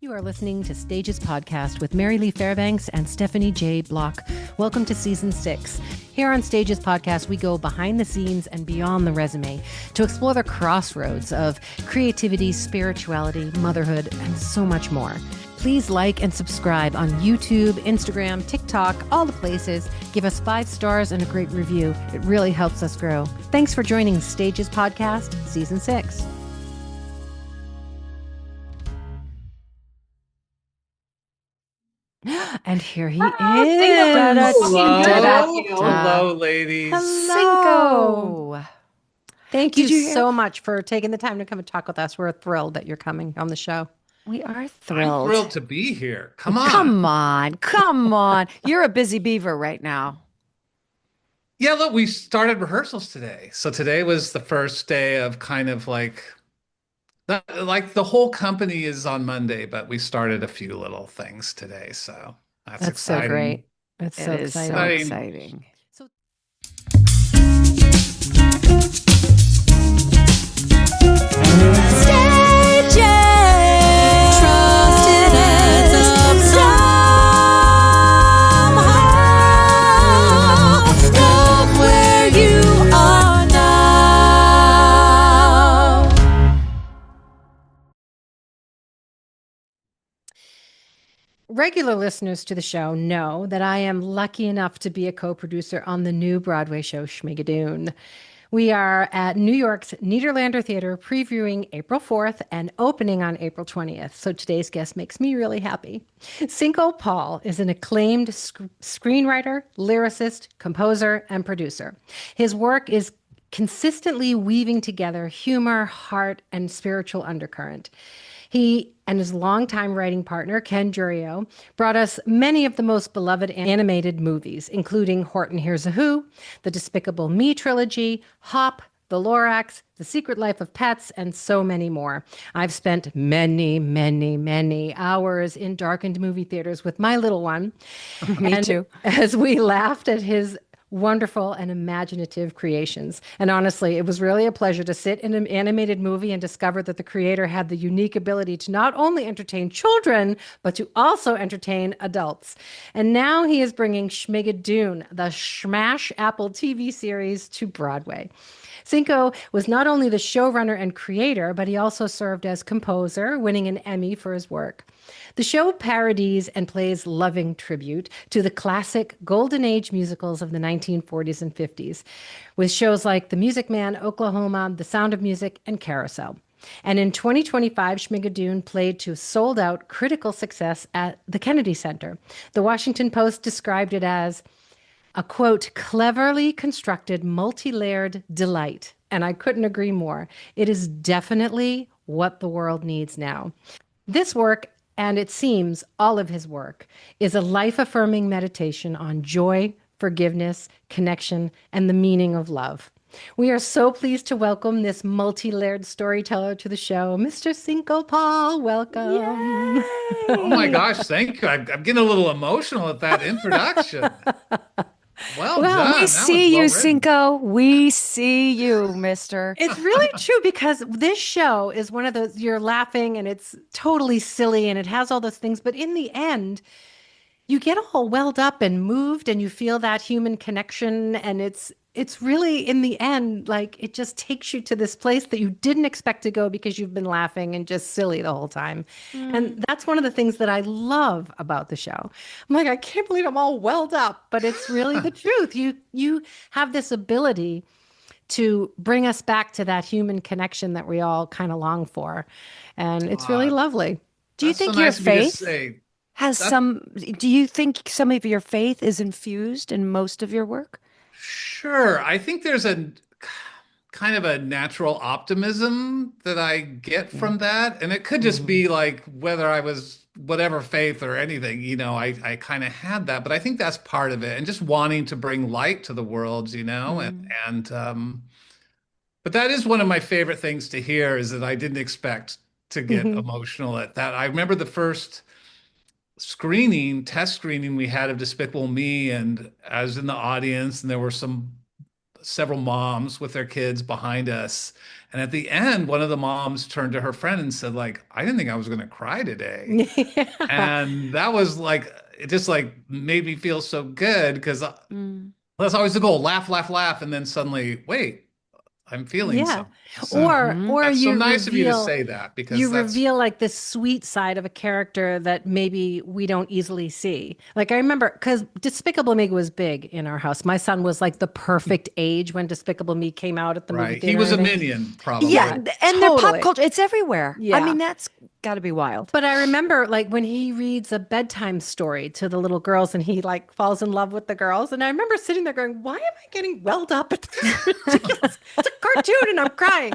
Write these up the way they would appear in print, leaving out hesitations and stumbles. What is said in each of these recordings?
You are listening to Stages Podcast with Mary Lee Fairbanks and Stephanie J. Block. Welcome to Season 6. Here on Stages Podcast, we go behind the scenes and beyond the resume to explore the crossroads of creativity, spirituality, motherhood, and so much more. Please like and subscribe on YouTube, Instagram, TikTok, all the places. Give us 5 stars and a great review. It really helps us grow. Thanks for joining Stages Podcast, Season 6. And here he is. Hello, ladies. Hello. Thank you so much for taking the time to come and talk with us. We're thrilled that you're coming on the show. We are thrilled. I'm thrilled to be here. Come on. Come on. You're a busy beaver right now. Yeah, look, we started rehearsals today. So today was the first day of kind of like the whole company is on Monday, but we started a few little things today. So that's exciting. So great. It's so exciting. So regular listeners to the show know that I am lucky enough to be a co-producer on the new Broadway show, Schmigadoon. We are at New York's Nederlander Theater previewing April 4th and opening on April 20th. So today's guest makes me really happy. Cinco Paul is an acclaimed screenwriter, lyricist, composer, and producer. His work is consistently weaving together humor, heart, and spiritual undercurrent. He and his longtime writing partner, Ken Jurio, brought us many of the most beloved animated movies, including Horton Hears a Who, the Despicable Me trilogy, Hop, the Lorax, The Secret Life of Pets, and so many more. I've spent many hours in darkened movie theaters with my little one. Me too. As we laughed at his wonderful and imaginative creations. And honestly, it was really a pleasure to sit in an animated movie and discover that the creator had the unique ability to not only entertain children, but to also entertain adults. And now he is bringing Schmigadoon, the smash Apple TV series, to Broadway. Cinco was not only the showrunner and creator, but he also served as composer, winning an Emmy for his work. The show parodies and plays loving tribute to the classic Golden Age musicals of the 1940s and 50s, with shows like The Music Man, Oklahoma, The Sound of Music, and Carousel. And in 2025, Schmigadoon played to sold-out critical success at the Kennedy Center. The Washington Post described it as a, quote, cleverly constructed, multi-layered delight. And I couldn't agree more. It is definitely what the world needs now. This work, and it seems all of his work, is a life-affirming meditation on joy, forgiveness, connection, and the meaning of love. We are so pleased to welcome this multi-layered storyteller to the show, Mr. Cinco Paul. Welcome. Yay! Oh my gosh, thank you. I'm getting a little emotional at that introduction. Well done. We see you, Cinco. We see you, mister. It's really true because this show is one of those, you're laughing and it's totally silly and it has all those things. But in the end, you get all welled up and moved and you feel that human connection. And it's really, in the end, like it just takes you to this place that you didn't expect to go because you've been laughing and just silly the whole time. And that's one of the things that I love about the show. I'm like, I can't believe I'm all welled up, but it's really the truth. You have this ability to bring us back to that human connection that we all kind of long for. And it's really lovely. Do you think so your nice of you to faith say. has do you think some of your faith is infused in most of your work? Sure. I think there's a kind of a natural optimism that I get from that. And it could just be like whether I was whatever faith or anything, I kind of had that, but I think that's part of it. And just wanting to bring light to the world, but that is one of my favorite things to hear is that I didn't expect to get emotional at that. I remember the first test screening we had of Despicable Me, and I was in the audience and there were some several moms with their kids behind us. And at the end, one of the moms turned to her friend and said, like, I didn't think I was going to cry today. Yeah. And that was like, it just like made me feel so good because Mm. that's always the goal, laugh, laugh, laugh. And then suddenly, wait, I'm feeling Yeah. something. So Hmm. that's so You nice of you to reveal say that because you that's reveal like this sweet side of a character that maybe we don't easily see. Like I remember because Despicable Me was big in our house. My son was like the perfect age when Despicable Me came out at the movie right. He theater, was I a think. minion, Yeah, Yeah, probably. and they're pop totally. culture. It's everywhere. I Yeah. mean, that's got to be wild. But I remember like when he reads a bedtime story to the little girls and he like falls in love with the girls. And I remember sitting there going, why am I getting welled up at this ridiculous? It's a cartoon and I'm crying.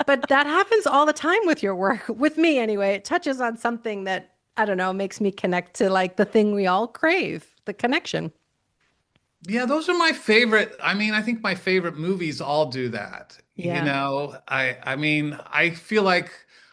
But that happens all the time with your work. With me anyway, it touches on something that I don't know, makes me connect to like the thing we all crave, the connection. Yeah, those are my favorite. I mean, I think my favorite movies all do that. Yeah. I mean, I feel like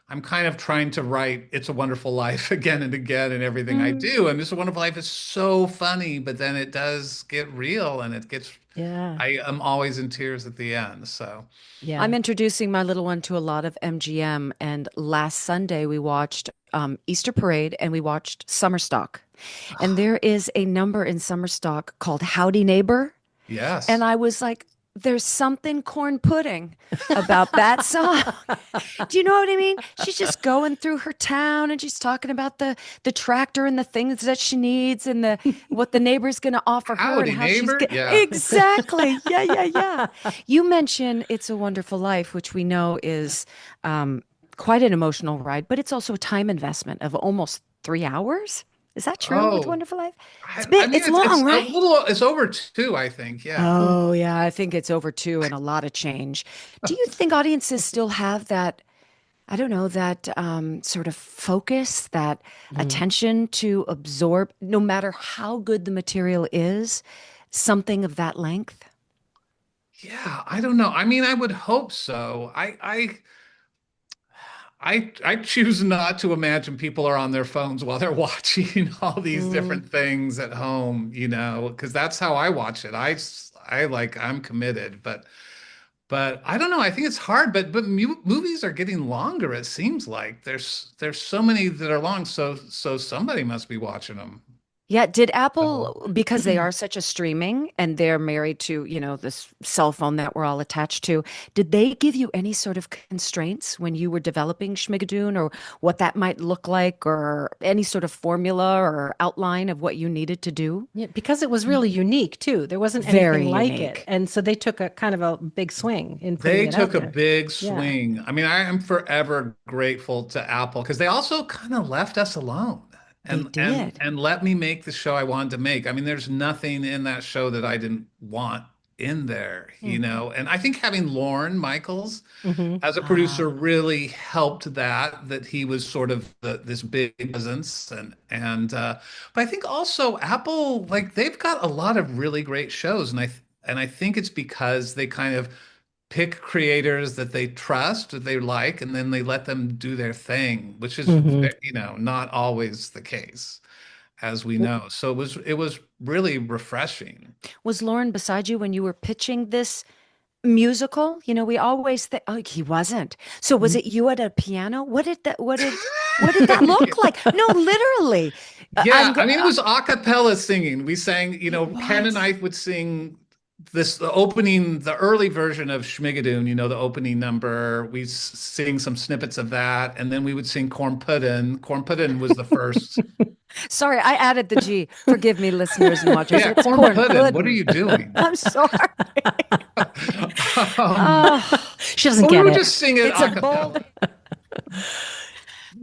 I'm kind of trying to write It's a Wonderful Life again and again in everything I Mm. do. And It's a Wonderful Life is so funny, but then it does get real and it gets Yeah. I am always in tears at the end. So, Yeah. I'm introducing my little one to a lot of MGM, and last Sunday we watched Easter Parade and we watched Summer Stock. And there is a number in Summer Stock called Howdy Neighbor. And yes. I was like, there's something corn pudding about that song. Do you know what I mean? She's just going through her town and she's talking about the tractor and the things that she needs and the what the neighbor's going to offer her and Howdy, how she's neighbor. get Yeah. exactly. Yeah, yeah, yeah. You mentioned It's a Wonderful Life, which we know is quite an emotional ride, but it's also a time investment of almost 3 hours. Is that true with Oh, Wonderful Life? I mean, It's long, right? it's over two, I think. Yeah. Oh, yeah, I think it's over two and a lot of change. Do you think audiences still have that, I don't know, that sort of focus, that Mm. attention to absorb, no matter how good the material is, something of that length? Yeah, I don't know. I mean, I would hope so. I choose not to imagine people are on their phones while they're watching all these Mm. different things at home, because that's how I watch it. I like I'm committed, but I don't know. I think it's hard, but mu movies are getting longer. It seems like there's so many that are long, so somebody must be watching them. Yeah, did So, Apple, because they are such a streaming and they're married to, this cell phone that we're all attached to, did they give you any sort of constraints when you were developing Schmigadoon or what that might look like or any sort of formula or outline of what you needed to do? Yeah, because it was really unique too. There wasn't anything Very like it. unique. And so they took a kind of a big swing in putting they it out took a there. big Yeah. swing. I mean, I am forever grateful to Apple because they also kind of left us alone They and did. and let me make the show I wanted to make. I mean, there's nothing in that show that I didn't want in there. And I think having Lorne Michaels Hmm. as a producer Ah, really helped that he was sort of this big presence but I think also Apple like they've got a lot of really great shows and I think it's because they kind of pick creators that they trust that they like and then they let them do their thing which is Hmm. not always the case as we know so it was really refreshing. was Lauren beside you when you were pitching this musical? We always think, oh, he wasn't. So was it you at a piano? What did that look like? No, literally. Yeah, I mean, it was a cappella singing. We sang, It Ken and was. I would sing the early version of Schmigadoon, the opening number. We sing some snippets of that, and then we would sing Corn Puddin'. Corn Puddin' was the first. Sorry, I added the G. Forgive me, listeners and watchers. Yeah, It's Corn corn Puddin'. What are pudding. you doing? I'm sorry. Um, Oh, She doesn't but we get would it. just sing it it's a a bold. cappella.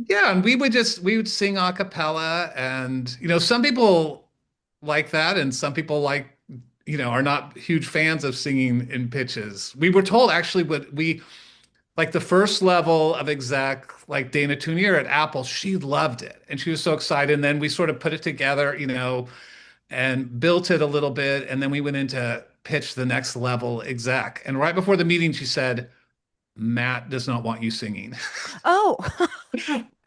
Yeah, and we would sing a cappella, and some people like that, and some people are not huge fans of singing in pitches. We were told actually what we like the first level of exec, like Dana Tunier at Apple, she loved it and she was so excited. And then we sort of put it together, and built it a little bit. And then we went into pitch the next level exec. And right before the meeting, she said, Matt does not want you singing. Oh,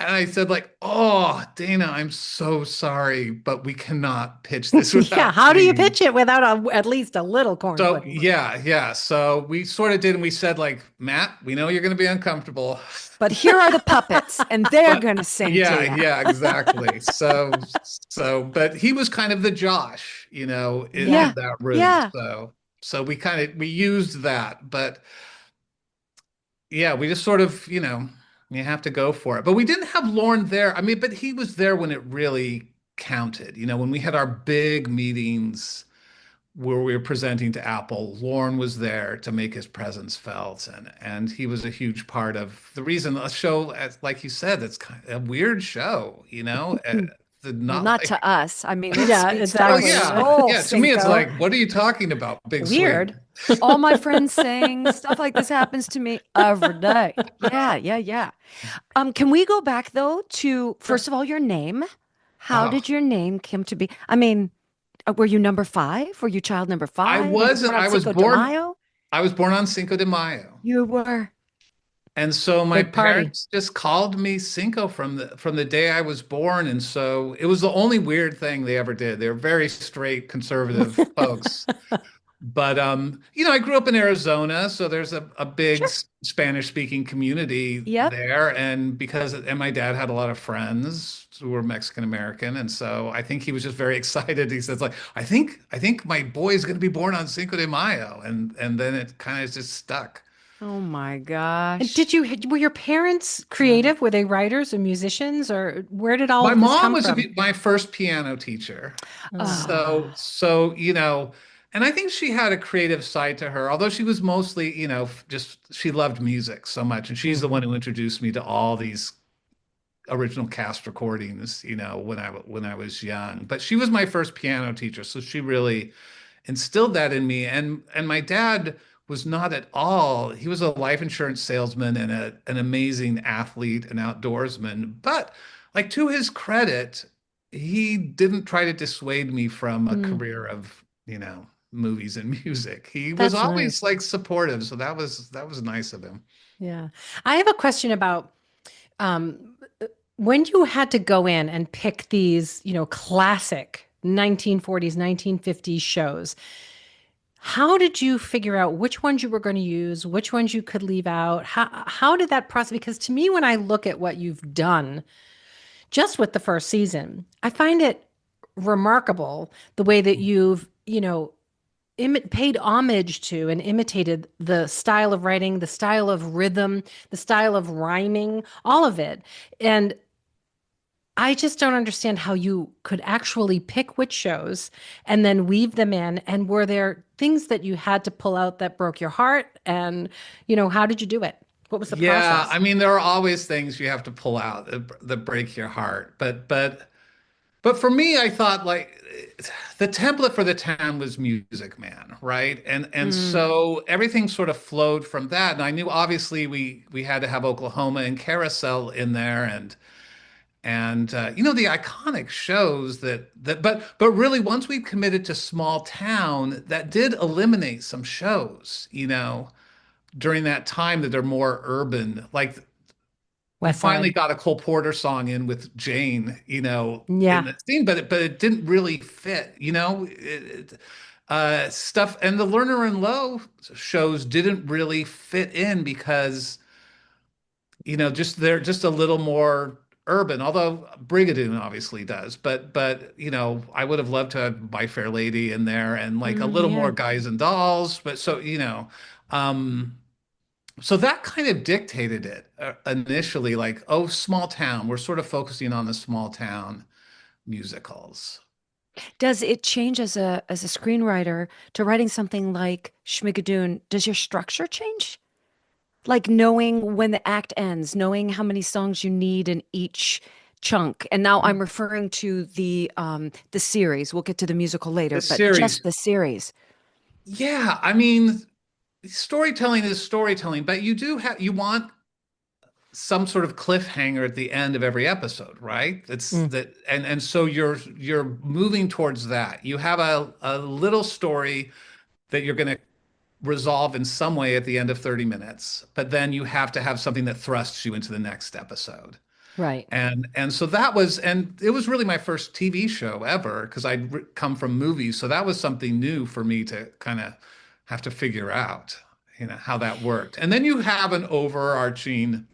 And I said like, oh, Dana, I'm so sorry, but we cannot pitch this Yeah, without how do you singing. pitch it without at least a little corn So pudding? yeah. So we sort of did, and we said like, Matt, we know you're going to be uncomfortable, but here are the puppets, and they're but going to sing to yeah, you. yeah, exactly. But he was kind of the Josh, in Yeah, that room. yeah. So we used that, but yeah, we just sort of, you have to go for it. But we didn't have Lorne there. I mean, but he was there when it really counted. When we had our big meetings where we were presenting to Apple, Lorne was there to make his presence felt, and he was a huge part of the reason the show, as like you said, it's kind of a weird show, Well, not not like, to us. I mean, it Yeah, speaks to our well, exactly. soul, yeah. To me, it's Cinco. like, what are you talking about, Big Swing? Weird. All my friends saying stuff like this happens to me every day. Yeah, yeah, yeah. Can we go back though to Sure. first of all your name? How Oh, did your name come to be? I mean, were you number five? Were you child number I five? Were you wasn't. born on Cinco de Mayo? I was born on Cinco de Mayo. You were. And so my Big party. parents just called me Cinco from the day I was born. And so it was the only weird thing they ever did. They were very straight conservative folks. But I grew up in Arizona, so there's a big Sure. Spanish speaking community Yep. there. And my dad had a lot of friends who were Mexican American. And so I think he was just very excited. He says, like, I think my boy is gonna be born on Cinco de Mayo. And then it kind of just stuck. Oh my And gosh. were your parents creative? Were they writers or musicians, or where did all My of this mom come was from? my first piano teacher. So, Ah. so, and I think she had a creative side to her, although she was mostly, just she loved music so much. And she's the one Mhm. who introduced me to all these original cast recordings, when I was young. But she was my first piano teacher, so she really instilled that in me. And my dad was not at all. He was a life insurance salesman and an amazing athlete and outdoorsman. But like to his credit, he didn't try to dissuade me from a Mm, career of, movies and music. He was that's always nice. like supportive. So that was nice of him. Yeah. I have a question about um, when you had to go in and pick these, classic 1940s, 1950s shows. How did you figure out which ones you were going to use, which ones you could leave out? How did that process? Because to me, when I look at what you've done just with the first season, I find it remarkable the way that you've, paid homage to and imitated the style of writing, the style of rhythm, the style of rhyming, all of it. And I just don't understand how you could actually pick which shows and then weave them in. And were there things that you had to pull out that broke your heart? And, how did you do it? What was the Yeah, process? I mean, there are always things you have to pull out that break your heart. But for me, I thought like the template for the town was Music Man, right? And Mm. so everything sort of flowed from that. And I knew obviously we had to have Oklahoma and Carousel in there, and the iconic shows but really once we committed to small town, that did eliminate some shows, during that time that are more urban. Like we West finally Side. got a Cole Porter song in with Jane, in Yeah. the scene, but it didn't really fit, stuff. And the Lerner and Lowe shows didn't really fit in because, just they're just a little more urban, although Brigadoon obviously does. But I would have loved to have My Fair Lady in there and like a little more Yeah. Guys and Dolls. But so, um, so that kind of dictated it initially, like, oh, small town. We're sort of focusing on the small town musicals. Does it change as a screenwriter to writing something like Schmigadoon? Does your structure change? Like knowing when the act ends, knowing how many songs you need in each chunk. And now I'm referring to the series. We'll get to the musical later, The but just series, the series. yeah, I mean, storytelling is storytelling, but you want some sort of cliffhanger at the end of every episode, right? That's Mm. that, and so you're moving towards that. You have a little story that you're going to resolve in some way at the end of 30 minutes, but then you have to have something that thrusts you into the next episode. Right. And so that was, and it was really my first TV show ever because come from movies. So that was something new for me to kind of have to figure out, how that worked. And then you have an overarching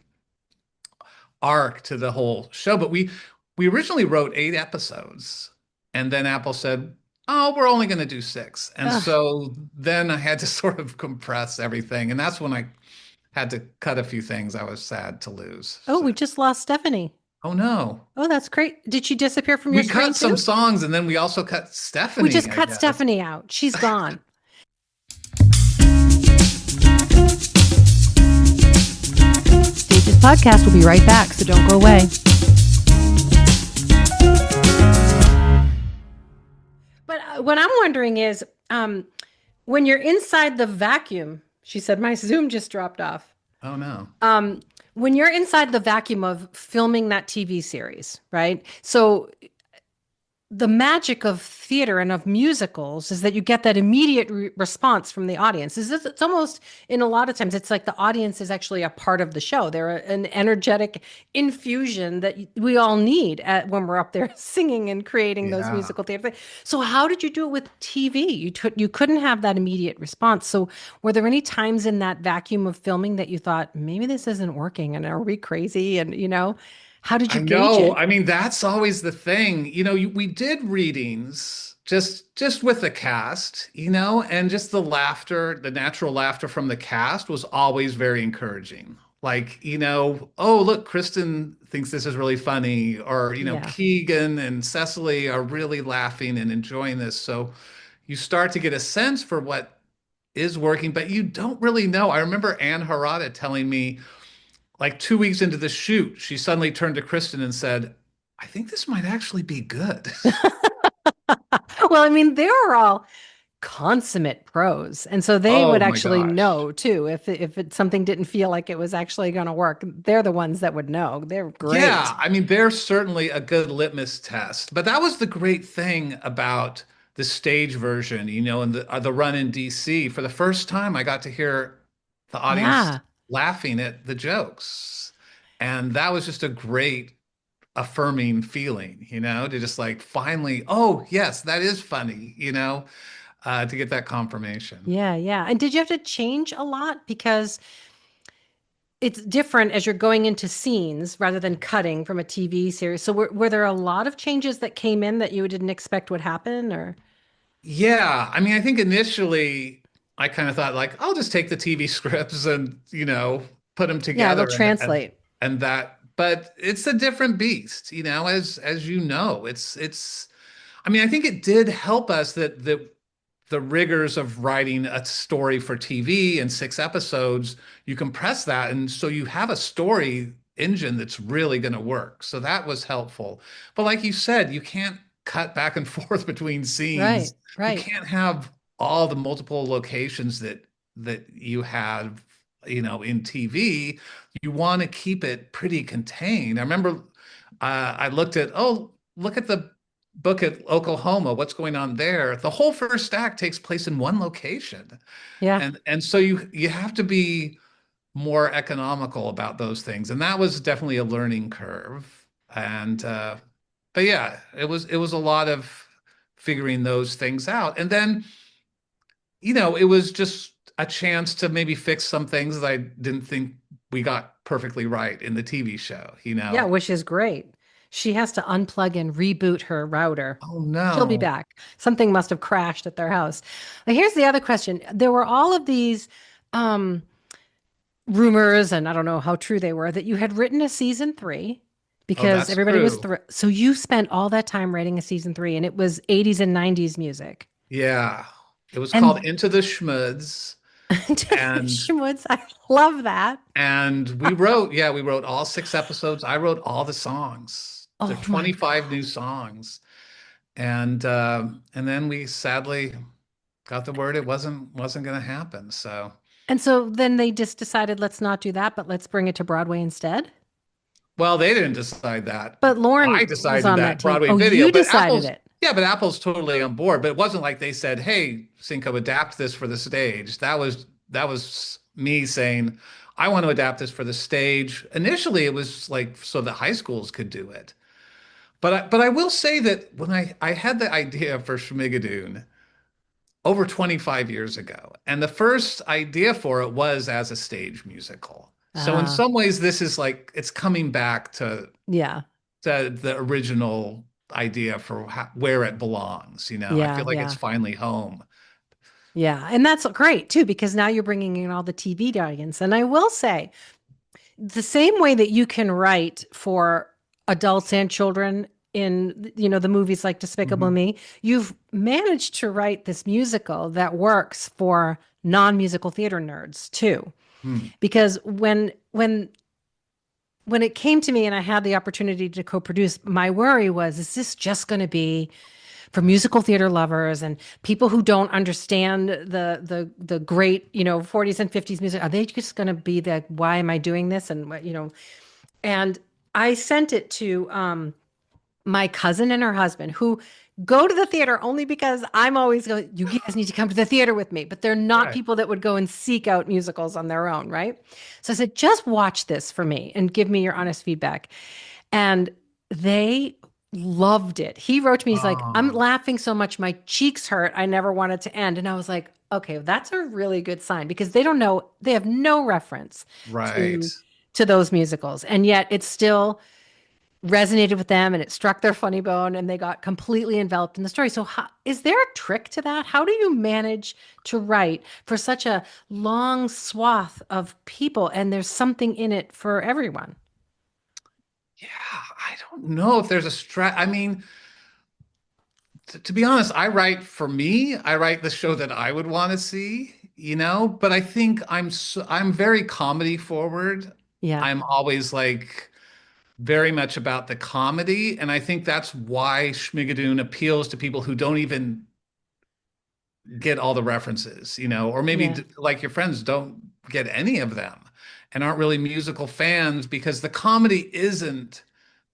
arc to the whole show. But we originally wrote 8 episodes, and then Apple said, "Oh, we're only going to do 6." And Ugh. so then I had to sort of compress everything, and that's when I had to cut a few things I was sad to lose. Oh, So, we just lost Stephanie. oh no. Oh, that's great. Did she disappear from your We screen cut some too? songs and then we also cut We Stephanie, just I cut guess. Stephanie out. She's gone. Stage's podcast will be right back, so don't go away. But what I'm wondering is, when you're inside the vacuum, she said, my Zoom just dropped off. Oh no. When you're inside the vacuum of filming that TV series, right? So the magic of theater and of musicals is that you get that immediate response from the audience. It's almost, in a lot of times, it's like the audience is actually a part of the show. They're an energetic infusion that we all need when we're up there singing and creating those Yeah. musical theater. So how did you do it with TV? You couldn't have that immediate response. So were there any times in that vacuum of filming that you thought, maybe this isn't working, and are we crazy? And, how did I you gauge know. it? I mean, that's always the thing. We did readings just with the cast, and just the laughter, the natural laughter from the cast was always very encouraging. Like, oh, look, Kristen thinks this is really funny, or, Yeah. Keegan and Cecily are really laughing and enjoying this. So you start to get a sense for what is working, but you don't really know. I remember Anne Harada telling me, like 2 weeks into the shoot, she suddenly turned to Kristen and said, "I think this might actually be good." Well, I mean, they were all consummate pros, and so they Oh would my actually gosh. know too if something didn't feel like it was actually going to work. They're the ones that would know. They're great. Yeah, I mean, they're certainly a good litmus test. But that was the great thing about the stage version, and the run in DC. For the first time, I got to hear the audience Yeah. laughing at the jokes. And that was just a great affirming feeling, to just like finally, oh, yes, that is funny, to get that confirmation. Yeah, yeah. And did you have to change a lot because it's different as you're going into scenes rather than cutting from a TV series? So were there a lot of changes that came in that you didn't expect would happen, or? Yeah, I mean, I think initially I kind of thought like I'll just take the TV scripts and put them Yeah, it'll together translate. and that, but it's a different beast, as you know. It's I mean, I think it did help us that the rigors of writing a story for TV in 6 episodes, you compress that, and so you have a story engine that's really going to work. So that was helpful. But like you said, you can't cut back and forth between Right, scenes. You right. can't have all the multiple locations that you have, in TV. You want to keep it pretty contained. I remember I looked at, oh, look at the book at Oklahoma. What's going on there? The whole first act takes place in one location. Yeah. And so you have to be more economical about those things. And that was definitely a learning curve. And but yeah, it was a lot of figuring those things out. And then, it was just a chance to maybe fix some things that I didn't think we got perfectly right in the TV show. Yeah, which is great. She has to unplug and reboot her router. Oh She'll be no. back. Something must have crashed at their house. Now, here's the other question. There were all of these um, rumors, and I don't know how true they were, that you had written a season three Oh, because that's everybody was true. so you spent all that time writing a season three, and it was 80s and 90s music. Yeah. It was called And Into the Schmuds. And Schmutz, I love that. we wrote all 6 episodes. I wrote all the songs. There are Oh my 25 new God. songs. And then we sadly got the word it wasn't going to happen. So, And so then they just decided, let's not do that, but let's bring it to Broadway instead. well, they didn't decide that. But Lauren I was decided on that that team. Broadway Oh, video, you but decided it. Yeah, but Apple's totally on board. But it wasn't like they said, "Hey, Cinco, adapt this for the stage." That was me saying, "I want to adapt this for the stage." Initially, it was like so the high schools could do it. But I will say that when I had the idea for Schmigadoon over 25 years ago, and the first idea for it was as a stage musical. So in Ah, some ways, this is like it's coming back yeah, to the original idea for where it belongs. I yeah, feel like it's yeah. finally home. Yeah, and that's great too, because now you're bringing in all the TV audience. And I will say, the same way that you can write for adults and children in, the movies like Despicable Mhm. Me, you've managed to write this musical that works for non-musical theater nerds too. Hmm. Because when it came to me and I had the opportunity to co-produce, my worry was, is this just going to be for musical theater lovers and people who don't understand the great 40s and 50s music? Are they just going to be the, why am I doing this? And and I sent it to my cousin and her husband, who go to the theater only because I'm always going, you guys need to come to the theater with me. But they're not Right. people that would go and seek out musicals on their own, right? So I said, just watch this for me and give me your honest feedback. And they loved it. He wrote to me, he's like, I'm Oh, laughing so much, my cheeks hurt. I never wanted to end. And I was like, okay, that's a really good sign, because they don't know, they have no reference right. to those musicals. And yet it's still resonated with them and it struck their funny bone and they got completely enveloped in the story. So is there a trick to that? How do you manage to write for such a long swath of people and there's something in it for everyone? Yeah, I don't know if there's a I mean, to be honest, I write for me. I write the show that I would want to see. But I think I'm very comedy forward. Yeah. I'm always like very much about the comedy, and I think that's why Schmigadoon appeals to people who don't even get all the references, or maybe Yeah. like your friends don't get any of them and aren't really musical fans because the comedy isn't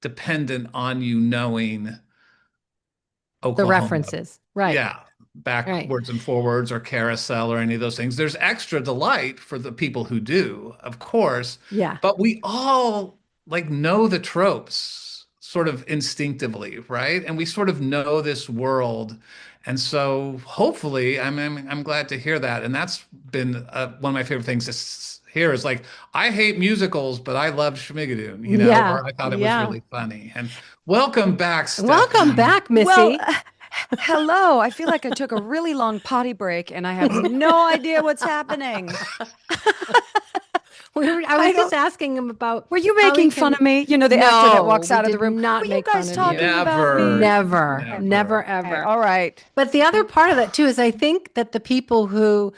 dependent on you knowing The Oklahoma. references. Right. Yeah, Right. backwards and forwards or carousel or any of those things. There's extra delight for the people who do, of course, Yeah. but we all like know the tropes sort of instinctively, right? And we sort of know this world. And so hopefully, I'm glad to hear that. And that's been one of my favorite things to hear is like, I hate musicals, but I love Schmigadoon, Yeah. or I thought it was Yeah. really funny. And welcome back, Welcome Stephanie. back, Well, Missy. hello. I feel like I took a really long potty break and I have no idea what's happening. I I was just don't. asking him about Were you how he making fun can. of me? You know, the actor that No, walks we out of the did room. not Were you make guys fun of you. talking about Never, me? Never, Okay. never, never. Okay. ever. All right. But the other part of that too is I think that the people who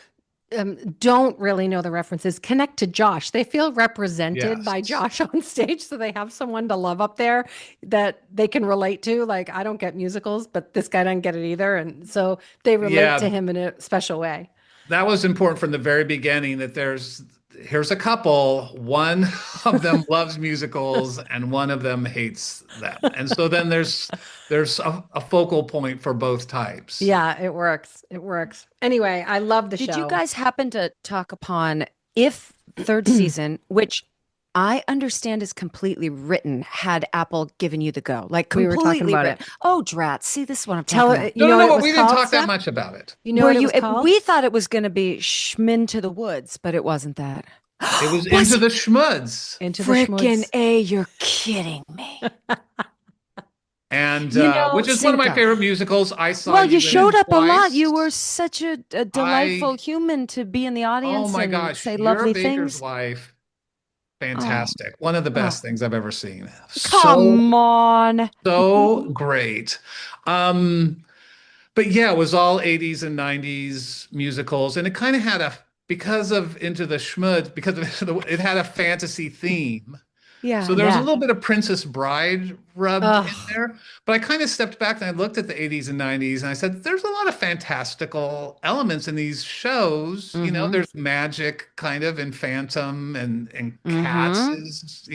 don't really know the references connect to Josh. They feel represented by Yes. Josh on stage, so they have someone to love up there that they can relate to. Like, I don't get musicals, but this guy doesn't get it either, and so they relate to Yeah, him in a special way. that was important from the very beginning that here's a couple, one of them loves musicals and one of them hates them. And so then there's a focal point for both types. Yeah, it works. It works. Anyway, I love the Did you show. guys happen to talk upon if third season, which I understand is completely written, had Apple given you the go? Like We were talking completely about written. it. Oh, drat. See, this is what I'm Tell talking about. it. You No, no, know what no, it but was we didn't called, talk that Steph? much about it. You know Were what it you, was called? we thought it was going to be Schmin to the Woods, but it wasn't that. It was Was Into it? the Schmuds. Into the Frickin' Schmoods. A, you're kidding me. And You know, which is one of my Cinco. favorite musicals. I saw Well, you you in it showed up a lot. You were twice. such a delightful I, human to be in the oh audience my and gosh, say you're a lovely baker's things. wife. Oh, Fantastic. One of the oh, best things I've ever seen. So, come on. so great. Um, but yeah, it was all 80s and 90s musicals. And it kind of had because of Into the Schmud, because of it had a fantasy theme. So Yeah. there was a Yeah. little bit of Princess Bride rubbed in Oh, there. But I kind of stepped back and I looked at the 80s and 90s and I said, there's a lot of fantastical elements in these shows. Mm-hmm. There's magic kind of in Phantom and Cats Mm-hmm. is.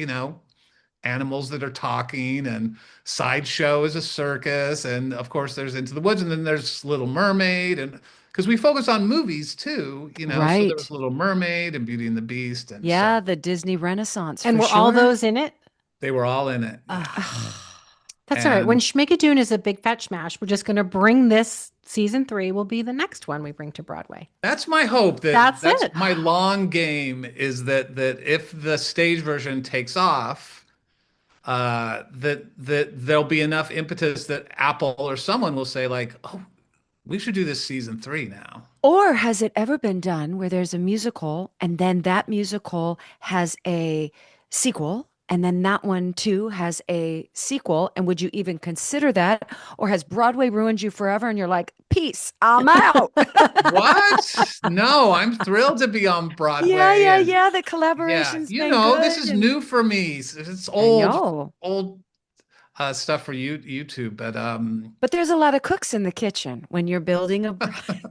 animals that are talking, and Sideshow is a circus, and of course there's Into the Woods, and then there's Little Mermaid, and because we focus on movies too, so there Right. was Little Mermaid and Beauty and the Beast, and so Yeah, the Disney Renaissance And for were all sure. those in it? they were all in it. Yeah. Ugh. That's all right. When And Schmigadoon is a big fat smash, we're just going to bring this season 3 will be the next one we bring to Broadway. that's my hope, That's that's it. my long game, is that if the stage version takes off, that there'll be enough impetus that Apple or someone will say like, oh, we should do this season 3 now. Or has it ever been done where there's a musical and then that musical has a sequel and then that one too has a sequel? And would you even consider that? Or has Broadway ruined you forever and you're like, peace, I'm out? What? No, I'm thrilled to be on Broadway. And Yeah. The yeah, collaboration's been this good. is new for me. It's I know. old stuff for YouTube, but But there's a lot of cooks in the kitchen when you're building a.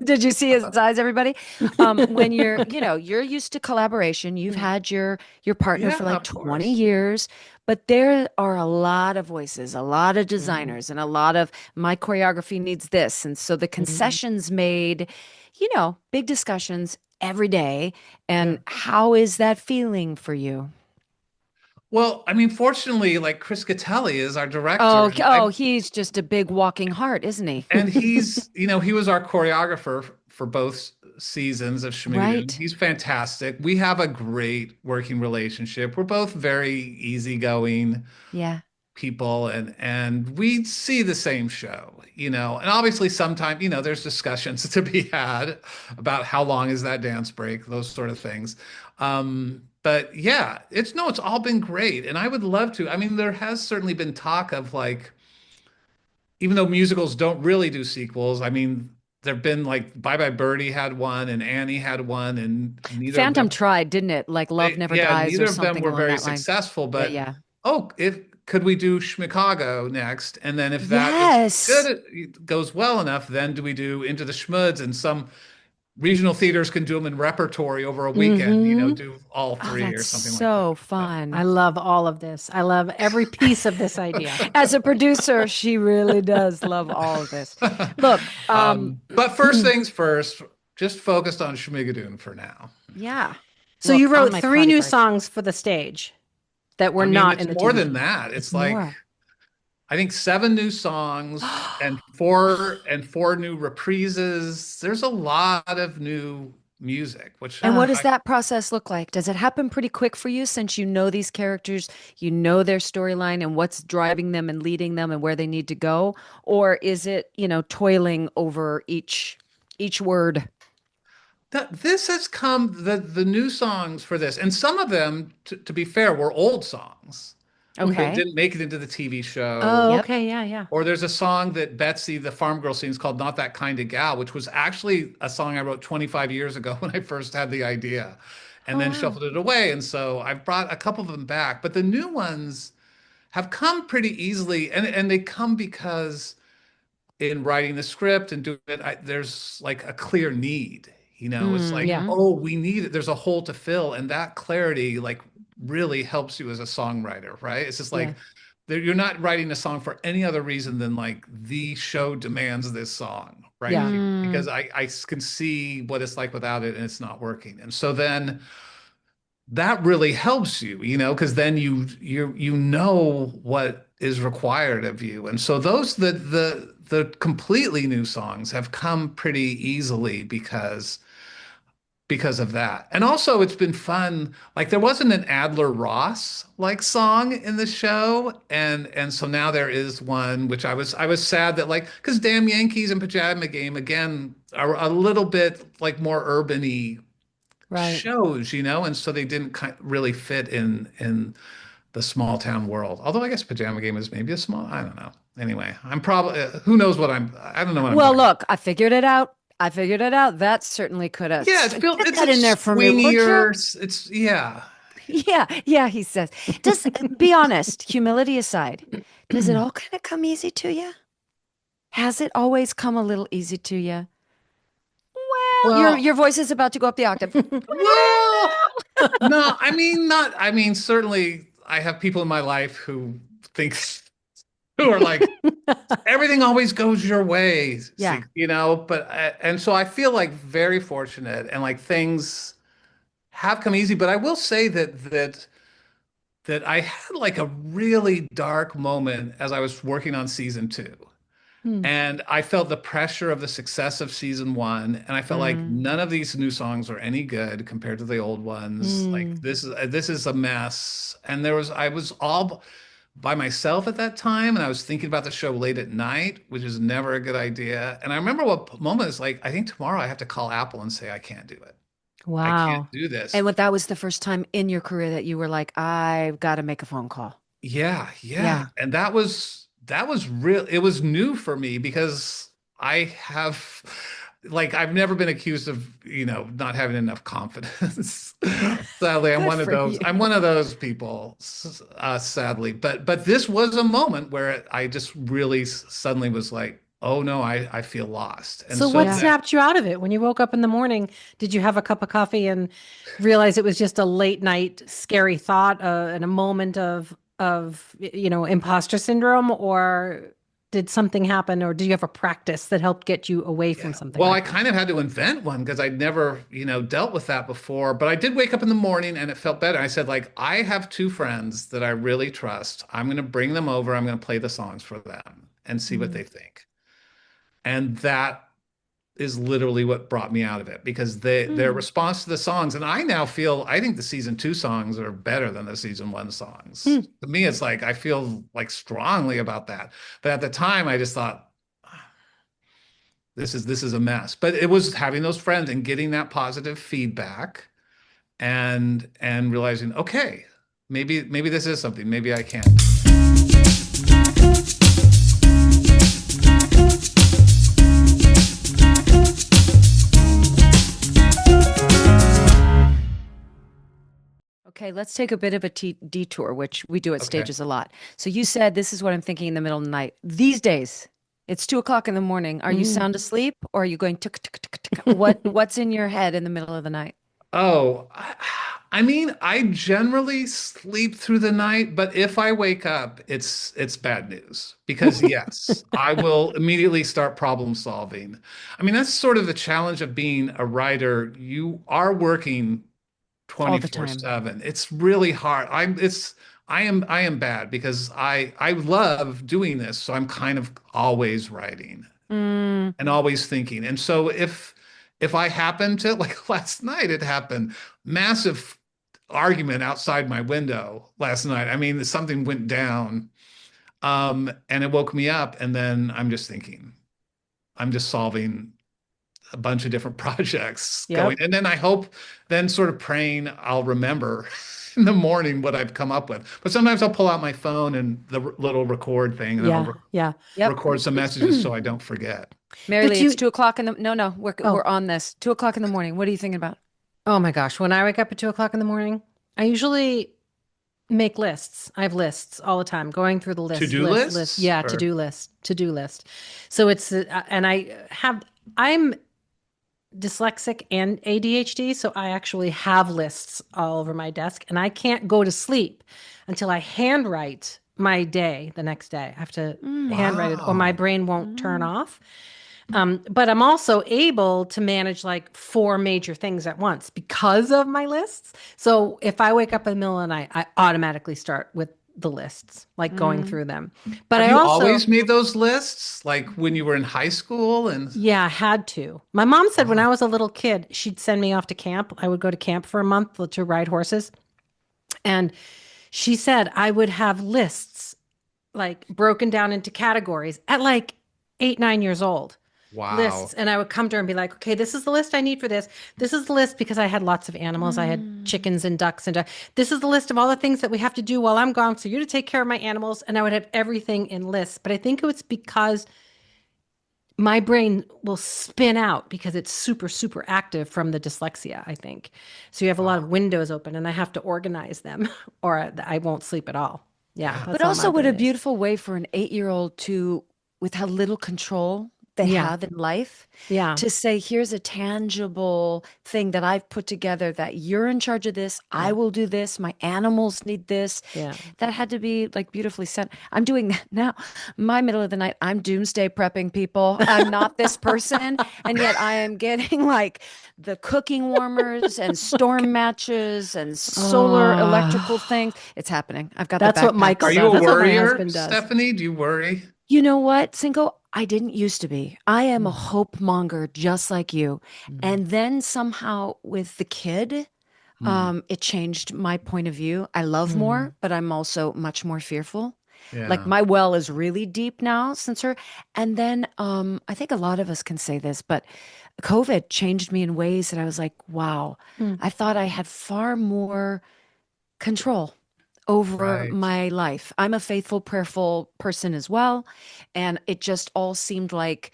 Did you see his eyes, everybody? When you're used to collaboration. You've had your partner yeah, for like of 20 course. years, but there are a lot of voices, a lot of Mhm. designers, and a lot of my choreography needs this. And so the Mhm. concessions made, big discussions every day. Yeah. And how is that feeling for you? Well, I mean, fortunately, like Chris Catelli is our director, Oh, and he's just a big walking heart, isn't he? he's, he was our choreographer for both seasons of Schmigadoon. Right. He's fantastic. We have a great working relationship. We're both very easygoing Yeah. people, and we see the same show, and obviously sometimes, there's discussions to be had about how long is that dance break, those sort of things. But yeah, it's all been great, and I would love to. I mean, there has certainly been talk of like, even though musicals don't really do sequels, I mean, there've been like Bye Bye Birdie had one and Annie had one, and neither of Phantom them tried, didn't it? Like Love Never yeah, Dies or neither of them something were along very that line. successful, Yeah, but yeah. oh, if could we do Chicago next? And then if that is good, Yes. it goes well enough, then do we do Into the Schmuds? And some regional theaters can do them in repertory over a weekend, Mhm. do all Oh, three that's or something like that. so So, I fun. love all of this. I love every piece of this idea. As a producer, she really does love all of this. Look, but first things first, just focused on Schmigadoon for now. yeah. So you Look, on wrote my 3 potty new parts. songs for the stage that were I mean, not it's in the more TV than show. that. It's It's like more. I think 7 new songs and four new reprises. There's a lot of new music, which And what does I that process look like? Does it happen pretty quick for you since you know these characters, you know their storyline and what's driving them and leading them and where they need to go? Or is it, toiling over each word? that this has come the new songs for this, and some of them, to be fair, were old songs that Okay. didn't make it into the TV show. Oh, Yep. okay. Yeah, yeah. Or there's a song that Betsy, the farm girl, sings called "Not That Kind of Gal," which was actually a song I wrote 25 years ago when I first had the idea, and Oh, then wow. shuffled it away. And so I've brought a couple of them back, but the new ones have come pretty easily, and they come because in writing the script and doing it, there's like a clear need. It's like, Yeah. Mm-hmm. oh, we need it. There's a hole to fill, and that clarity like really helps you as a songwriter, right? It's just Yeah. like you're not writing a song for any other reason than like the show demands this song, right? Yeah. Mm, Because I can see what it's like without it, and it's not working. And so then that really helps you, because then you know what is required of you. And so those the completely new songs have come pretty easily because of that. And also it's been fun. Like there wasn't an Adler Ross like song in the show. And so now there is one, which I was sad that like, because Damn Yankees and Pajama Game again are a little bit like more urban-y Right. shows, and so they didn't really fit in the small town world. Although I guess Pajama Game is maybe a small, I don't know. Anyway, I'm probably who knows I don't know what I'm Well, talking about. look, I figured it out. I figured it out. That certainly could have. Yeah, Get it's that like in there for me, would you? swingier. It's yeah. Yeah, he says. Just be honest, humility aside, does it all kind of come easy to you? Has it always come a little easy to you? Well, your Well, your voice is about to go up the octave. well, no, I mean not. I mean certainly. I have people in my life who think who are like everything always goes your way, Yeah. but and so I feel like very fortunate and like things have come easy, but I will say that I had like a really dark moment as I was working on season two. Hmm. And I felt the pressure of the success of season one, and I felt like Mm. none of these new songs are any good compared to the old ones. Like Hmm. this is a mess. And I was all by myself at that time, and I was thinking about the show late at night, which is never a good idea. And I remember what moment is like, I think tomorrow I have to call Apple and say I can't do it. I can't Wow. do this. And what that was the first time in your career that you were like, I've got to make a phone call. Yeah, yeah. Yeah. And that was real. It was new for me because I have like I've never been accused of, not having enough confidence. Sadly, I'm Good one of for those. you. I'm one of those people, sadly. But this was a moment where I just really suddenly was like, oh no, I feel lost. And So so what Yeah. that snapped you out of it? When you woke up in the morning, did you have a cup of coffee and realize it was just a late night scary thought and a moment of imposter syndrome, or did something happen, or did you have a practice that helped get you away from Yeah. something Well, I like that? kind of had to invent one because I'd never, dealt with that before. But I did wake up in the morning and it felt better. I said, like, I have two friends that I really trust. I'm going to bring them over. I'm going to play the songs for them and see what Mm. they think. And that is literally what brought me out of it because their Mm. response to the songs, and I think the season two songs are better than the season one songs. Mm. To me, it's like I feel like strongly about that. But at the time, I just thought, this is a mess. But it was having those friends and getting that positive feedback and realizing, okay, maybe this is something. Maybe I can. Okay, let's take a bit of a detour, which we do at Okay. stages a lot. So you said this is what I'm thinking in the middle of the night. These days, it's 2 o'clock in the morning. Are you Mm. sound asleep or are you going tick tick tick tick? What's in your head in the middle of the night? Oh, I mean, I generally sleep through the night, but if I wake up, it's bad news because yes, I will immediately start problem solving. I mean, that's sort of the challenge of being a writer. You are working All the time. 24/7. It's really hard. I am bad because I love doing this, so I'm kind of always writing Mm, and always thinking. And so if I happen to like last night, it happened massive argument outside my window last night. I mean, something went down, and it woke me up, and then I'm just thinking, I'm just solving a bunch of different projects going. Yep. And then I hope, then sort of praying I'll remember in the morning what I've come up with. But sometimes I'll pull out my phone and the little record thing, and then I'll Yeah. Yeah. yep. record some messages so I don't forget. Mary But Lee, it's you, 2 o'clock in the no, we're oh, on this. 2 o'clock in the morning. What are you thinking about? oh my gosh. When I wake up at 2 o'clock in the morning, I usually make lists. I have lists all the time, going through the To-do list. lists Yeah, or to do list. So and I'm dyslexic and ADHD, so I actually have lists all over my desk, and I can't go to sleep until I handwrite my day the next day. I have to Mm, handwrite it, or my wow. brain won't turn mm. off. But I'm also able to manage like four major things at once because of my lists. So if I wake up in the middle of the night, I automatically start with the lists, like going Mm. through them. But Have I you also, always made those lists like when you were in high school and yeah, I had to. My mom said when I wow. was a little kid, she'd send me off to camp. I would go to camp for a month to ride horses. And she said I would have lists like broken down into categories at like 8, 9 years old. Lists. Wow. And I would come to her and be like, okay, this is the list I need for this. This is the list because I had lots of animals. I had Mm. chickens and ducks this is the list of all the things that we have to do while I'm gone for you to take care of my animals. And I would have everything in lists. But I think it was because my brain will spin out because it's super, super active from the dyslexia, I think. So you have a lot of Wow. windows open and I have to organize them or I won't sleep at all. Yeah, Yeah. that's But how my also, what a brain is. beautiful way for an 8-year-old to, with how little control they Yeah. have in life, Yeah. to say, here's a tangible thing that I've put together that you're in charge of this. I Yeah. will do this. My animals need this. Yeah. That had to be like beautifully said. I'm doing that now. My middle of the night, I'm doomsday prepping people. I'm not this person. And yet I am getting like the cooking warmers and storm matches and solar electrical Oh, things. It's happening. I've got the that's what Are Michael backpacks. you does. a That's what my worrier, husband does. Stephanie? Do you worry? You know what, Cinco? I didn't used to be. I am a Mm, hope monger just like you. mm, And then somehow with the kid, Hmm. it changed my point of view. I love mm, more, but I'm also much more fearful. Like Yeah. my well is really deep now since her. And then I think a lot of us can say this, but COVID changed me in ways that I was like, wow, mm. I thought I had far more control over Right. my life. I'm a faithful, prayerful person as well. And it just all seemed like,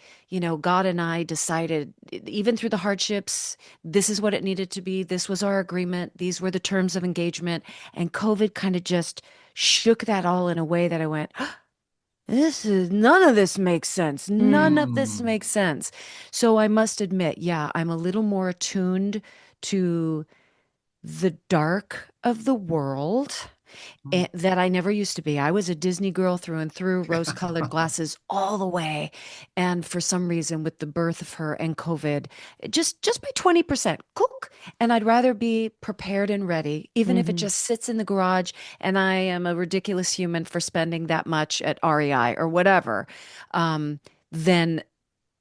God and I decided, even through the hardships, this is what it needed to be. This was our agreement. These were the terms of engagement. And COVID kind of just shook that all in a way that I went, none of this makes sense. None of this Hmm. makes sense. So I must admit, yeah, I'm a little more attuned to the dark of the world that I never used to be. I was a Disney girl through and through, rose-colored glasses all the way. And for some reason, with the birth of her and COVID, just by 20%, cook. And I'd rather be prepared and ready, even if it Mhm. just sits in the garage and I am a ridiculous human for spending that much at REI or whatever, than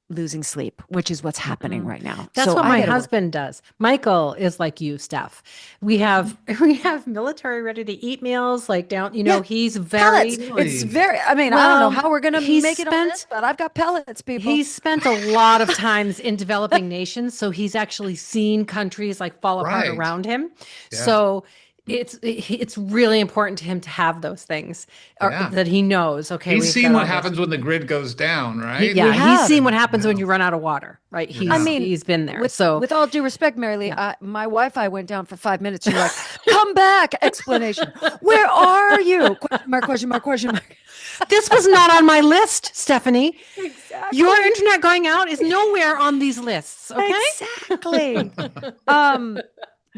losing sleep, which is what's happening Mhm. right now. That's So what I my got to work. husband does. Michael is like you, Steph. We have we have military ready to eat meals like down, Yeah, he's pellets. very It's Really? very, I mean, I don't know well, how we're going to he's make it on this, spent but I've got pellets, people. he's spent a lot of times in developing nations, so he's actually seen countries like fall apart Right. around him. Yeah. So it's really important to him to have those things or, Yeah. that he knows. Okay, He's we've seen got what all this. happens when the grid goes down, right? We Yeah, he's have. seen what And happens when yeah. you run out of water, right? I Yeah. mean, He's been there. with So with all due respect, Marilee, yeah. my Wi-Fi went down for 5 minutes. You're like, come back! Explanation. Where are you? Question mark, question mark, question mark. This was not on my list, Stephanie. Your Exactly. internet going out is nowhere on these lists, okay? Exactly. Um,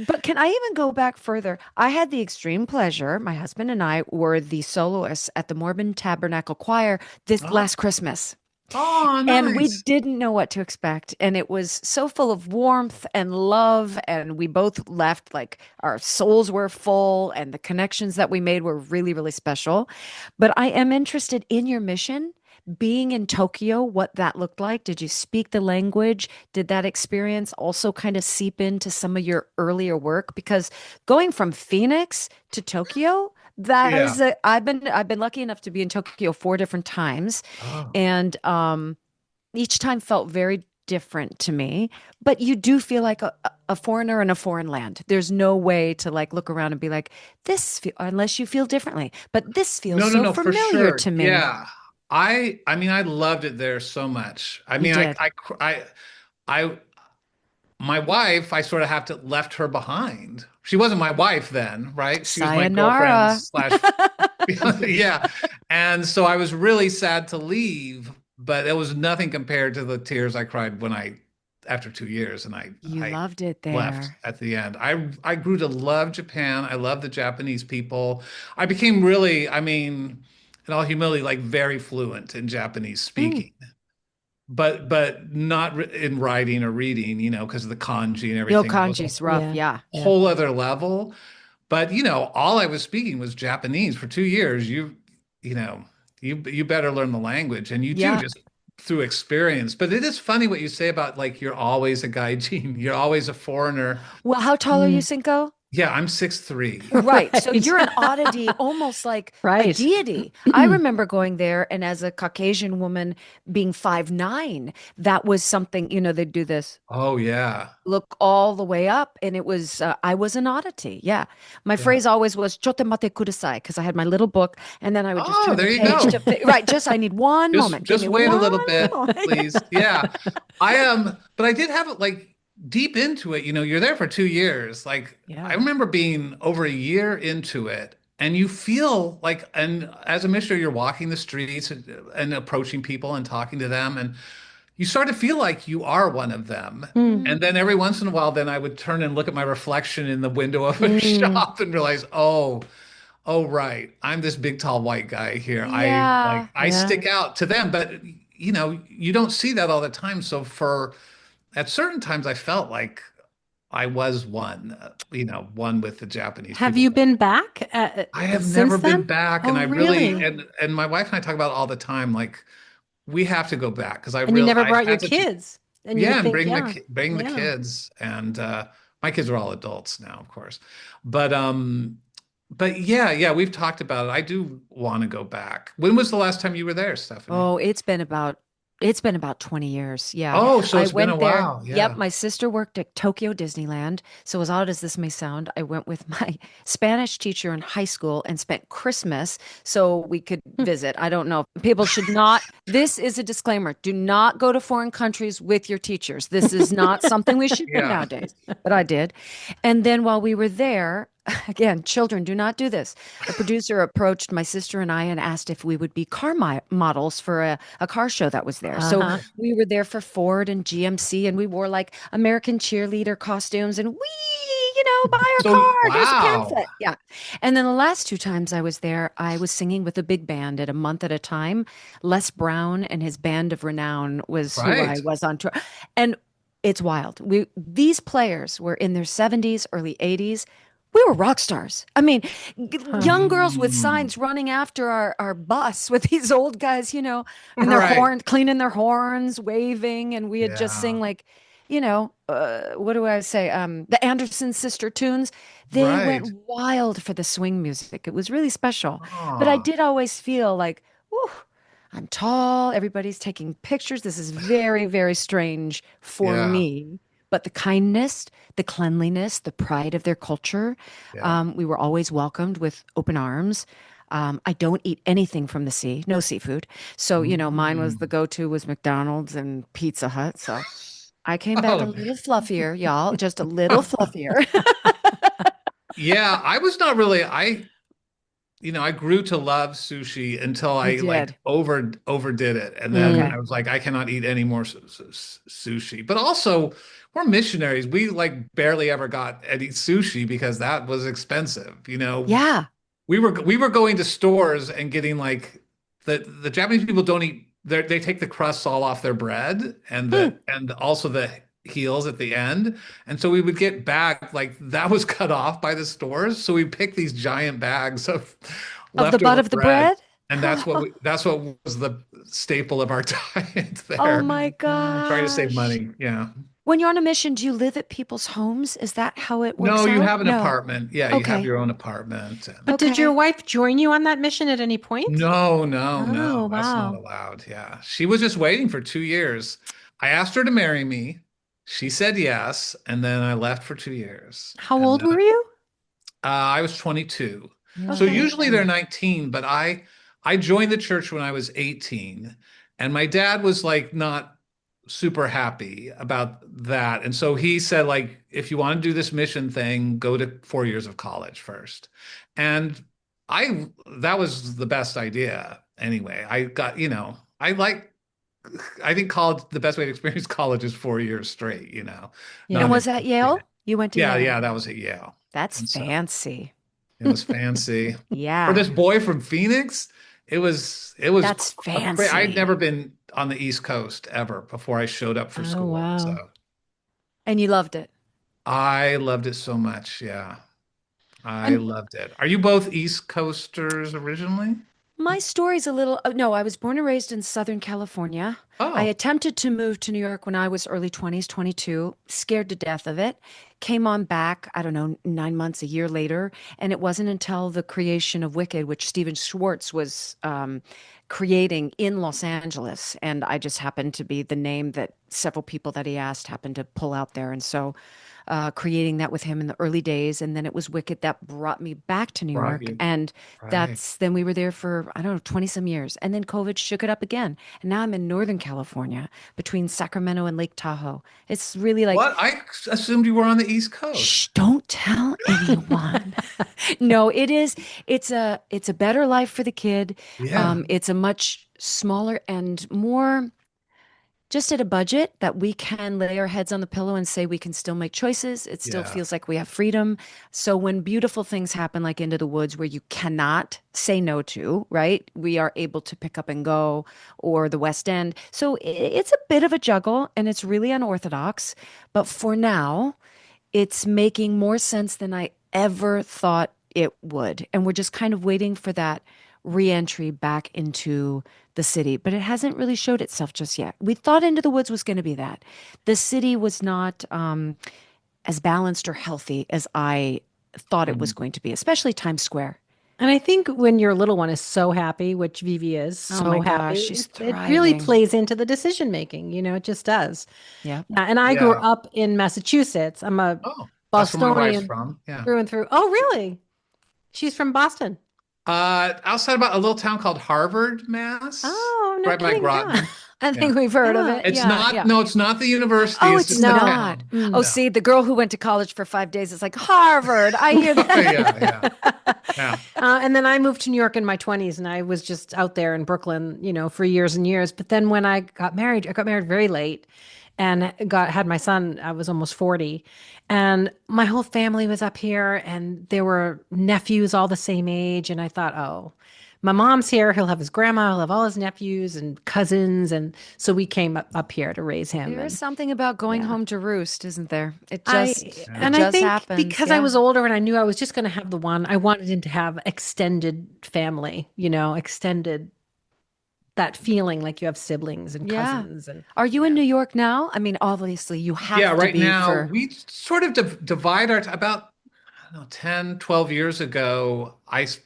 but can I even go back further? I had the extreme pleasure. My husband and I were the soloists at the Mormon Tabernacle Choir this Oh, last Christmas. oh, And we nice. didn't know what to expect. And it was so full of warmth and love. And we both left like our souls were full, and the connections that we made were really, really special. But I am interested in your mission. Being in Tokyo, what that looked like. Did you speak the language? Did that experience also kind of seep into some of your earlier work? Because going from Phoenix to Tokyo, Yeah. I've been lucky enough to be in Tokyo 4 different times, Oh. and each time felt very different to me. But you do feel like a foreigner in a foreign land. There's no way to like look around and be like, unless you feel differently. But this feels No, no, so no, for familiar sure. to me. Yeah. I mean, I loved it there so much. I You mean, did. I, my wife, I sort of have to left her behind. She wasn't my wife then, right? She was my girlfriend Sayonara. slash, yeah. And so I was really sad to leave, but it was nothing compared to the tears I cried after 2 years, and You I loved it left there. at the end. I grew to love Japan. I love the Japanese people. I became really, I mean, in all humility, like very fluent in Japanese Mm. speaking, but not in writing or reading, because of the kanji and Yo, everything. That was a kanji's rough. Yeah. Yeah. Yeah. whole other level. But all I was speaking was Japanese for 2 years. You know, you better learn the language, and you do Yeah. just through experience. But it is funny what you say about like you're always a gaijin, you're always a foreigner. Well, how tall are you, Mm. Cinco? Yeah, I'm 6'3". Right. So Right. you're an oddity, almost like a Right. deity. I remember going there, and as a Caucasian woman being 5'9", that was something, they'd do this, Oh yeah. look all the way up. And it was, I was an oddity. Yeah. My Yeah. phrase always was, chote mate kudasai, because I had my little book, and then I would just Oh, turn the there you page go. right. Just, I need one Just moment. Give just me wait a little one bit, moment. please. Yeah. But I did have it like deep into it. You're there for 2 years. Like I Yeah. remember being over a year into it, and you feel like, and as a missionary, you're walking the streets and approaching people and talking to them, and you start to feel like you are one of them. Mm. And then every once in a while, then I would turn and look at my reflection in the window of a Mm. shop and realize, oh, right. I'm this big, tall white guy here. Yeah. I Yeah. stick out to them, but you don't see that all the time. So at certain times I felt like I was one, one with the Japanese Have people. you been back I have since never been then? back, and Oh, I really really? and my wife and I talk about it all the time. Like we have to go back because And you never I brought your had such a kids, and you yeah, would and think, yeah, bring the yeah. kids, and my kids are all adults now, of course, but yeah, we've talked about it. I do want to go back. When was the last time you were there, Stephanie? Oh, it's been about 20 years. Yeah. Oh, so I it's been a went there. while. Yep, Yeah. my sister worked at Tokyo Disneyland. So as odd as this may sound, I went with my Spanish teacher in high school and spent Christmas so we could visit. I don't know. People should not, this is a disclaimer. Do not go to foreign countries with your teachers. This is not something we should do Yeah. nowadays, but I did. And then while we were there, again, children, do not do this. A producer approached my sister and I and asked if we would be car models for a car show that was there. So Uh-huh. Oh, we were there for Ford and GMC, and we wore like American cheerleader costumes, and buy our so car. Here's a wow. pamphlet. Yeah. And then the last two times I was there, I was singing with a big band at a month at a time. Les Brown and his band of renown was who I Right. was on tour. And it's wild. These players were in their 70s, early 80s. We were rock stars. I mean, Huh. young girls with Mm, signs running after our bus with these old guys, and their right. horn, cleaning their horns, waving, and we had just sing Yeah. like, what do I say? The Anderson sister tunes. They went Right. wild for the swing music. It was really special. But I Oh, did always feel like, whew, I'm tall. Everybody's taking pictures. This is very, very strange for yeah. me. But the kindness, the cleanliness, the pride of their culture, Yeah. we were always welcomed with open arms. I don't eat anything from the sea, no seafood. So, mine was the Mm. go-to was McDonald's and Pizza Hut. So I came back a Oh, little fluffier, y'all, just a little fluffier. yeah. I was not really, I grew to love sushi until You I like did. overdid it. And then Mm. Okay. I was like, I cannot eat any more sushi. But also, we're missionaries. We like barely ever got any sushi because that was expensive. Yeah. We were going to stores and getting like the Japanese people don't eat they take the crusts all off their bread and Hmm. also the heels at the end. And so we would get back like that was cut off by the stores. So we picked these giant bags of Of the butt leftover of the bread. bread? And that's what was the staple of our diet Oh there, my trying to save gosh. money. Yeah. When you're on a mission, do you live at people's homes? Is that how it No, works you out? have an No. apartment. Yeah, you have Okay. your own apartment. And But did your Okay. wife join you on that mission at any point? no, no, Oh, no, that's not wow. allowed. Yeah. She was just waiting for 2 years. I asked her to marry me. She said yes. And then I left for 2 years. How And old then were you? I was 22. So Okay. usually they're 19, but I joined the church when I was 18. And my dad was like not super happy about that. And so he said, like, if you want to do this mission thing, go to 4 years of college first. And that was the best idea anyway. I think college, the best way to experience college is 4 years straight, And not Yeah. was in, that Yale? You went to yeah, Yale. yeah, that was at Yale. That's And so fancy. it was fancy. For Yeah. this boy from Phoenix, it was That's I'd fancy. never been on the East Coast ever before I showed up for Oh, school. wow. So And you loved it. I loved it so much. Yeah, I And loved it. Are you both East Coasters originally? my story's a little, no, I was born and raised in Southern California. I Oh, attempted to move to New York when I was early 20s, 22, scared to death of it. Came on back, I don't know, 9 months, a year later. And it wasn't until the creation of Wicked, which Steven Schwartz was creating in Los Angeles. And I just happened to be the name that several people that he asked happened to pull out there. And so creating that with him in the early days. And then it was Wicked that brought me back to New brought York. you And right. then we were there for, I don't know, 20 some years. And then COVID shook it up again. And now I'm in Northern California between Sacramento and Lake Tahoe. It's really like, What? I assumed you were on the East Coast. shh, don't tell anyone. No, it is. It's a better life for the kid. Yeah. It's a much smaller and more just at a budget that we can lay our heads on the pillow and say we can still make choices. It still Yeah. feels like we have freedom. So when beautiful things happen, like Into the Woods, where you cannot say no to, right? We are able to pick up and go, or the West End. So it's a bit of a juggle and it's really unorthodox. But for now, it's making more sense than I ever thought it would. And we're just kind of waiting for that re-entry back into the city, but it hasn't really showed itself just yet. We thought Into the Woods was going to be that. The city was not as balanced or healthy as I thought it was Mhm. going to be, especially Times Square. And I think when your little one is so happy, which Vivi is Oh my so gosh, happy, she's it really thriving. plays into the decision making. It just does. Yeah. Yeah, and I grew Yeah. up in Massachusetts. I'm a Oh, that's where my wife's Bostonian from. Yeah. through and through. Oh, really? She's from Boston. Outside about a little town called Harvard, Mass, Oh, no right by kidding. Yeah. Groton. I Yeah. think we've heard of Yeah. it. It's Yeah, not, yeah. no, it's not the university. Oh, It's it's just the No. not. town. Oh, Mm. No. see, the girl who went to college for 5 days is like Harvard. I hear Yeah, yeah, that. yeah. And then I moved to New York in my 20s and I was just out there in Brooklyn, for years and years. But then when I got married very late and had my son. I was almost 40. And my whole family was up here and there were nephews all the same age. And I thought, oh, my mom's here. He'll have his grandma, he'll have all his nephews and cousins. And so we came up here to raise him. There is And something about going yeah. home to roost, isn't there? It I just it Yeah. and I just think happens. because I Yeah. was older and I knew I was just going to have the one, I wanted him to have extended family, extended that feeling like you have siblings and Yeah. cousins and Are you in yeah. New York now? I mean, obviously you Yeah, have to right be now for we sort of divide our about, I don't know, 10, 12 years ago,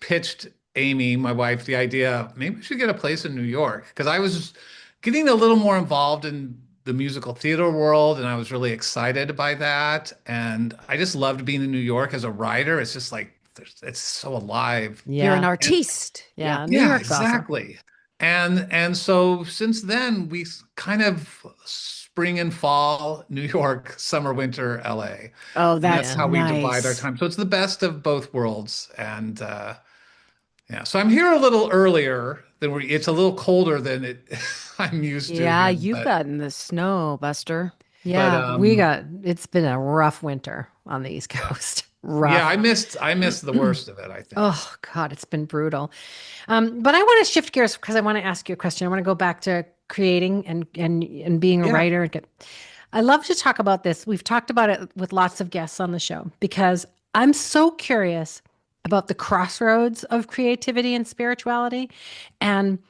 pitched Amy, my wife, the idea maybe we should get a place in New York because I was getting a little more involved in the musical theater world and I was really excited by that. And I just loved being in New York as a writer. It's just like it's so alive. you're an Yeah. And artiste. Yeah. Yeah. New yeah, York's awesome. exactly. And so since then we kind of spring and fall New York, summer, winter, LA. Oh, And that's that's Yeah. how we divide our nice. time. So it's the best of both worlds. And yeah, so I'm here a little earlier than it's a little colder than I'm used to Yeah, here. you've gotten the snow, Buster. But Yeah. It's been a rough winter on the East yeah. Coast. Yeah, Rough. I missed the worst of it, I think. Oh God, it's been brutal. But I want to shift gears because I want to ask you a question. I want to go back to creating and being a Yeah. writer. I love to talk about this. We've talked about it with lots of guests on the show because I'm so curious about the crossroads of creativity and spirituality. And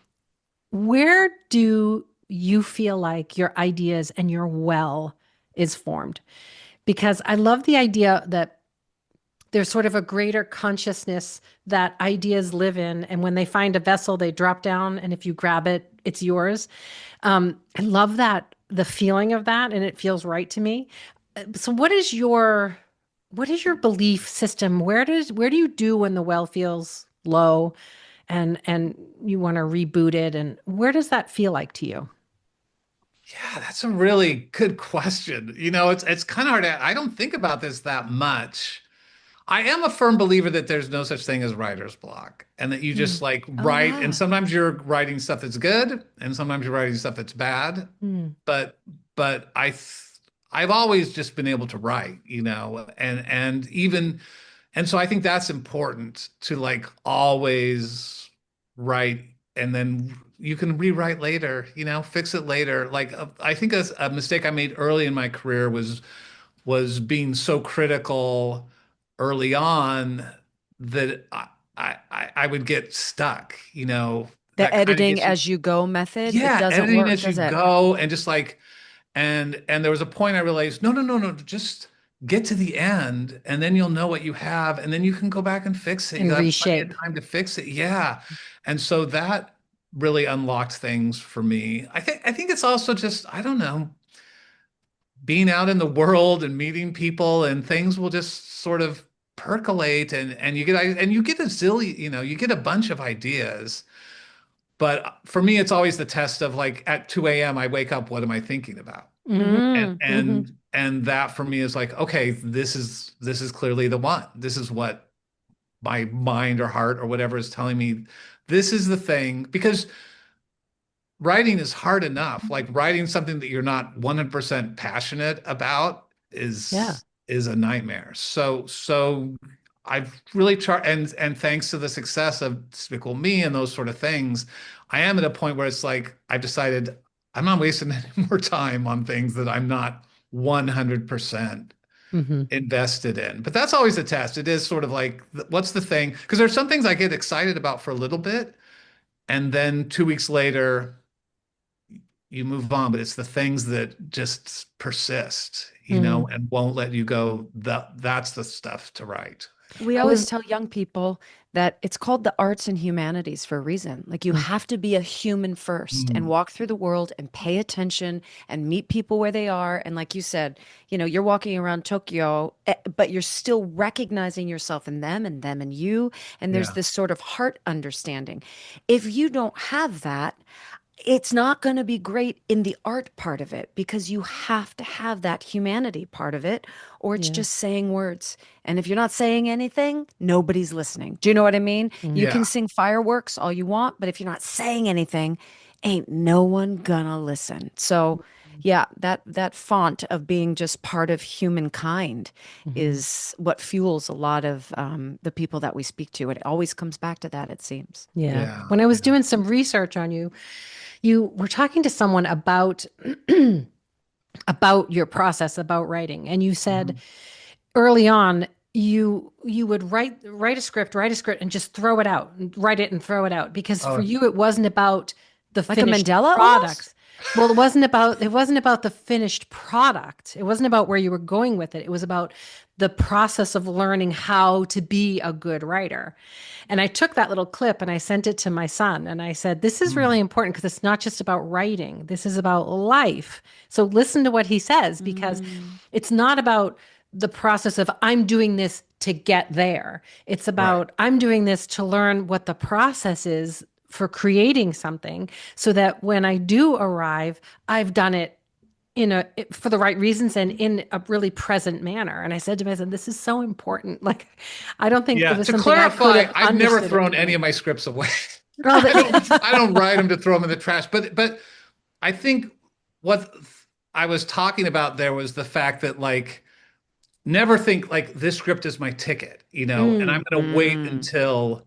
where do you feel like your ideas and your well is formed? Because I love the idea that there's sort of a greater consciousness that ideas live in. And when they find a vessel, they drop down. And if you grab it, it's yours. I love that, the feeling of that. And it feels right to me. So what is your belief system? Where do you do when the well feels low and you want to reboot it? And where does that feel like to you? Yeah, that's a really good question. It's kind of hard I don't think about this that much. I am a firm believer that there's no such thing as writer's block and that you just Mm. like Oh write and yeah. sometimes you're writing stuff that's good and sometimes you're writing stuff that's bad. Mm. But I've always just been able to write, and even and so I think that's important to like always write and then you can rewrite later, fix it later. Like I think a mistake I made early in my career was being so critical early on that I would get stuck, The that kind of editing gets you, as you go method, it yeah, doesn't editing work, as you does it? go and just like, and there was a point I realized, no, no, no, no, just get to the end and then you'll know what you have and then you can go back and fix it. And You'll have plenty of reshape. time to fix it. Yeah. And so that really unlocked things for me. I think it's also just, I don't know, being out in the world and meeting people and things will just sort of percolate and you get a zillion, you get a bunch of ideas. But for me, it's always the test of like at 2 a.m. I wake up, what am I thinking about? Hmm. And Mm. Hmm. and that for me is like, okay, this is clearly the one. This is what my mind or heart or whatever is telling me. This is the thing because writing is hard enough. Like writing something that you're not 100% passionate about Yeah. is a nightmare. So I've really tried, and thanks to the success of Despicable Me and those sort of things, I am at a point where it's like I've decided I'm not wasting any more time on things that I'm not 100% Hmm. invested in. But that's always a test. It is sort of like, what's the thing? Because there's some things I get excited about for a little bit, and then 2 weeks later, you move on. But it's the things that just persist, Mm. and won't let you go. That's the stuff to write. We I always was, tell young people that it's called the arts and humanities for a reason. Like you mm, have to be a human first and Mm, walk through the world and pay attention and meet people where they are. And like you said, you're walking around Tokyo, but you're still recognizing yourself in them and you. And there's yeah, this sort of heart understanding. If you don't have that, it's not going to be great in the art part of it because you have to have that humanity part of it, or it's yeah. just saying words. And if you're not saying anything, nobody's listening. Do you know what I mean? You Mm. yeah, can sing fireworks all you want, but if you're not saying anything, ain't no one gonna listen. So, yeah, that font of being just part of humankind Hmm. is what fuels a lot of the people that we speak to. It always comes back to that, it seems. Yeah. yeah, When I was yeah. doing some research on you, you were talking to someone about about your process about writing, and you said Mhm. early on you would write a script and just throw it out and write it and throw it out because for Oh, you it wasn't about the Like a finished Mandela almost? products. Well, it wasn't about the finished product. It wasn't about where you were going with it. It was about the process of learning how to be a good writer. And I took that little clip and I sent it to my son and I said, "This is really mm, important because it's not just about writing. This is about life. So listen to what he says because Mm, it's not about the process of I'm doing this to get there. It's right. about I'm doing this to learn what the process is for creating something so that when I do arrive, I've done it for the right reasons and in a really present manner." And I said to myself, this is so important. Like, I don't think it Yeah. was To something I could clarify, have I've never understood at thrown the any time. of my scripts away. Well, I don't write them to throw them in the trash. But I think what I was talking about there was the fact that like never think like this script is my ticket, and I'm mm, going to wait mm. until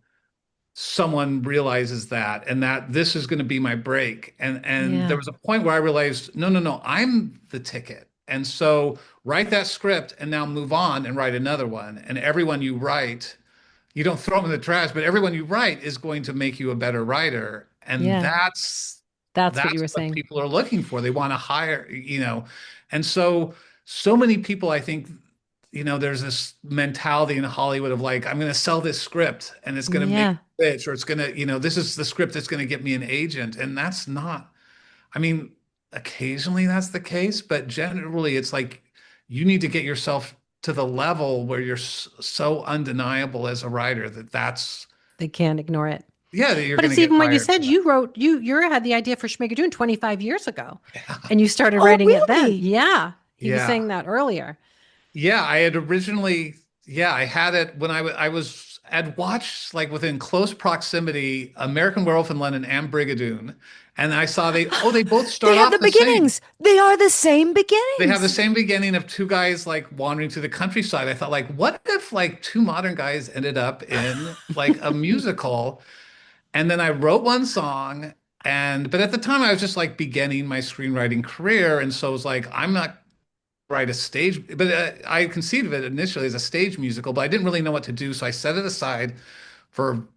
someone realizes that and that this is going to be my break. And there yeah, was a point where I realized, no, no, no, I'm the ticket. And so write that script and now move on and write another one. And everyone you write, you don't throw them in the trash, but everyone you write is going to make you a better writer. And yeah, that's what you that's were what saying. people are looking for. They want to hire. And so many people, I think, there's this mentality in Hollywood of like, I'm going to sell this script and it's going to make Yeah, me rich, or it's going to, this is the script that's going to get me an agent. And that's not, I mean, occasionally that's the case, but generally it's like you need to get yourself to the level where you're so undeniable as a writer that they can't ignore it. yeah, that you're But going to it's get even what you hired for said. that. You had the idea for Schmigadoon 25 years ago, and you started Oh, writing it then. really? Yeah, he was Yeah. saying that earlier. Yeah, I had originally, yeah, I had it when I'd watched like within close proximity American Werewolf in London and Brigadoon, and I saw they both They start have off the the same. beginnings. They are the same They have the beginnings. same beginning of two guys like wandering through the countryside. I thought like, what if like two modern guys ended up in like a musical? And then I wrote one song, but at the time I was just like beginning my screenwriting career, and so it was like, I'm not write a stage, but I conceived of it initially as a stage musical, but I didn't really know what to do. So I set it aside for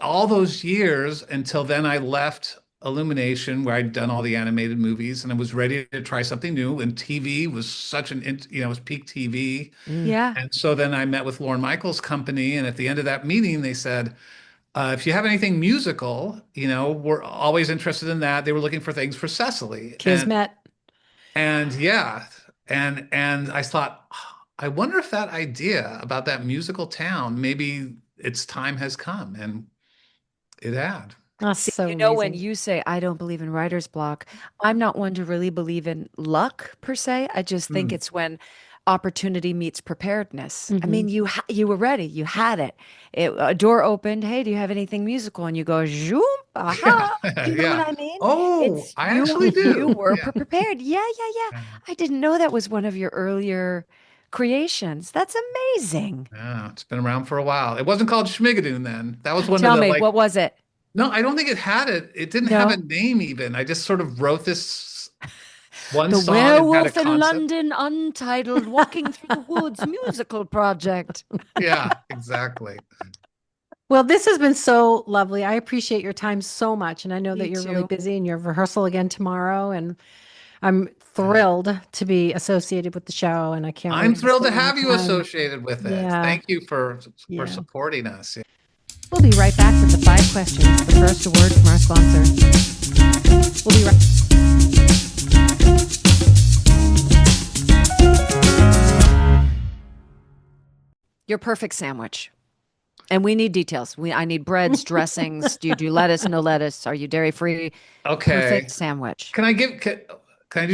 all those years until then I left Illumination, where I'd done all the animated movies, and I was ready to try something new. And TV was it was peak TV. Mm. Yeah. And so then I met with Lorne Michaels' company. And at the end of that meeting, they said, if you have anything musical, we're always interested in that. They were looking for things for Cecily. Kismet. And yeah, and I thought, I wonder if that idea about that musical town, maybe its time has come, and it had. That's See, so when amazing. you say I don't believe in writer's block, I'm not one to really believe in luck per se. I just think Hmm. it's when opportunity meets preparedness. I Mhm. mean, you were ready. You had it. A door opened. Hey, do you have anything musical? And you go, zoom, Yeah. aha. Do you know what Yeah. I mean? Oh, It's I actually you do. were Yeah. prepared. Yeah, yeah, yeah. I didn't know that was one of your earlier creations. That's amazing. Yeah, it's been around for a while. It wasn't called Schmigadoon then. That was one of Tell the me, like, what was it? no, I don't think it had it. It didn't have a No. name even. I just sort of wrote this one The song and had a Werewolf in concept. London Untitled Walking Through the Woods musical project. Yeah, exactly. Well, this has been so lovely. I appreciate your time so much. And I know Me that you're really too. busy and you have rehearsal again tomorrow. And I'm Yeah. thrilled to be associated with the show. And I can't I'm wait to thrilled see to it have you anytime. associated with it. Yeah. Thank you for Yeah. supporting us. We'll be right back with the 5 questions. But first, a word from our sponsor. We'll be right. Your perfect sandwich. And we need details. I need breads, dressings. Do you do lettuce, no lettuce? Are you dairy free? Okay. Perfect sandwich. Can I give can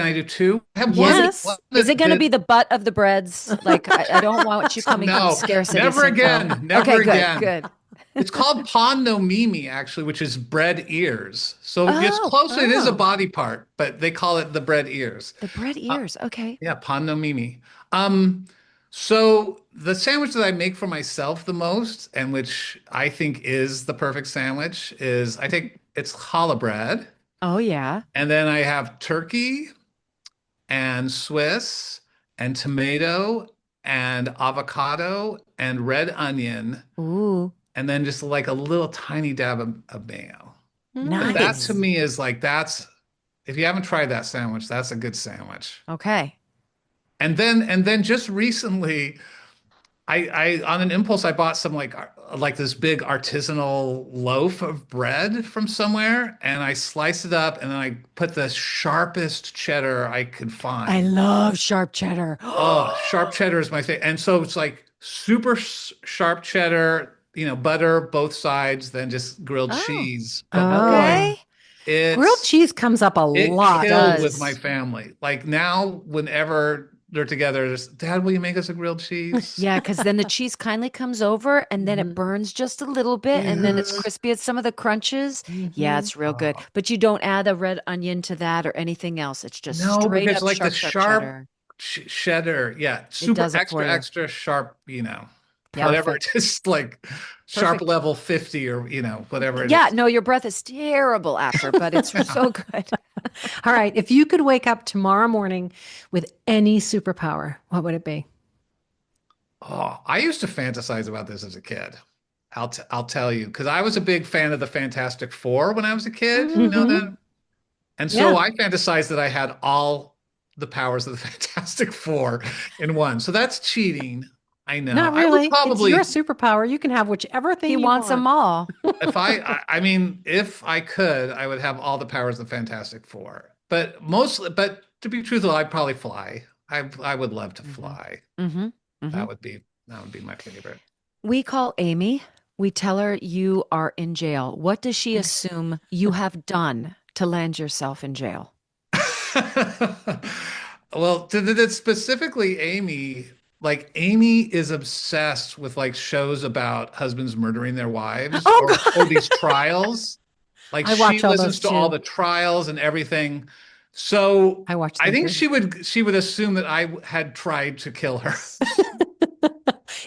I do two? I have one, Yes. one Is it that, going to that be the butt of the breads? Like, I don't want you coming from no, scarcity, never Cinco. again. Never Okay, good, again. good. It's called pan no mimi, actually, which is bread ears. So it's Oh, close. It is a Oh. body part, but they call it the bread ears. the bread Uh, ears. Okay. yeah, pan no mimi. Um, so the sandwich that I make for myself the most, and which I think is the perfect sandwich, is it's challah bread, Oh, yeah. and then I have turkey and Swiss and tomato and avocado and red onion, Ooh, and then just like a little tiny dab of mayo. That to nice. Mm. me is like if you haven't tried that sandwich, that's a good sandwich. Okay. And then just recently, I on an impulse I bought some like this big artisanal loaf of bread from somewhere, and I sliced it up, and then I put the sharpest cheddar I could I find. love sharp cheddar. Oh, sharp cheddar is my favorite. And so it's like super sharp cheddar, butter both sides, then just grilled Oh, cheese. But boy, Oh. okay. Grilled it's cheese comes up a it It lot. killed with my does. family. Like now, whenever they're together, just, Dad, will you make us a grilled cheese? Yeah, because then the cheese kindly comes over and then it Mhm. burns just a little bit and then it's Yes. crispy at some of the crunches. Yeah, Mhm. it's real good. Oh, But you don't add a red onion to that or anything else. It's just no, straight because up like the sharp, sharp sharp cheddar. cheddar, yeah, It super does it for extra, you. extra sharp, Yep. whatever it Perfect. is, like sharp Perfect. level 50 or, whatever it Yeah, is. no, your breath is terrible after, but it's so good. All right. If you could wake up tomorrow morning with any superpower, what would it be? Oh, I used to fantasize about this as a kid. I'll tell you, because I was a big fan of the Fantastic Four when I was a kid, Hmm. that. And so Yeah. I fantasized that I had all the powers of the Fantastic Four in one. So that's cheating. I know. Not I would really. It's your probably, superpower. You can have whichever He thing you wants them want. all. I mean, if I could, I would have all the powers of the Fantastic Four. But to be truthful, I'd probably fly. I would love to Hmm. fly. Hmm. Hmm. That would be my favorite. We call Amy. We tell her you are in jail. What does she assume you have done to land yourself in jail? Well, specifically Amy, like Amy is obsessed with like shows about husbands murdering their wives Oh, or God. these trials. Like I she watch all those listens to all too. the trials and everything. So I watch I them think too. she would assume that I had tried to kill her.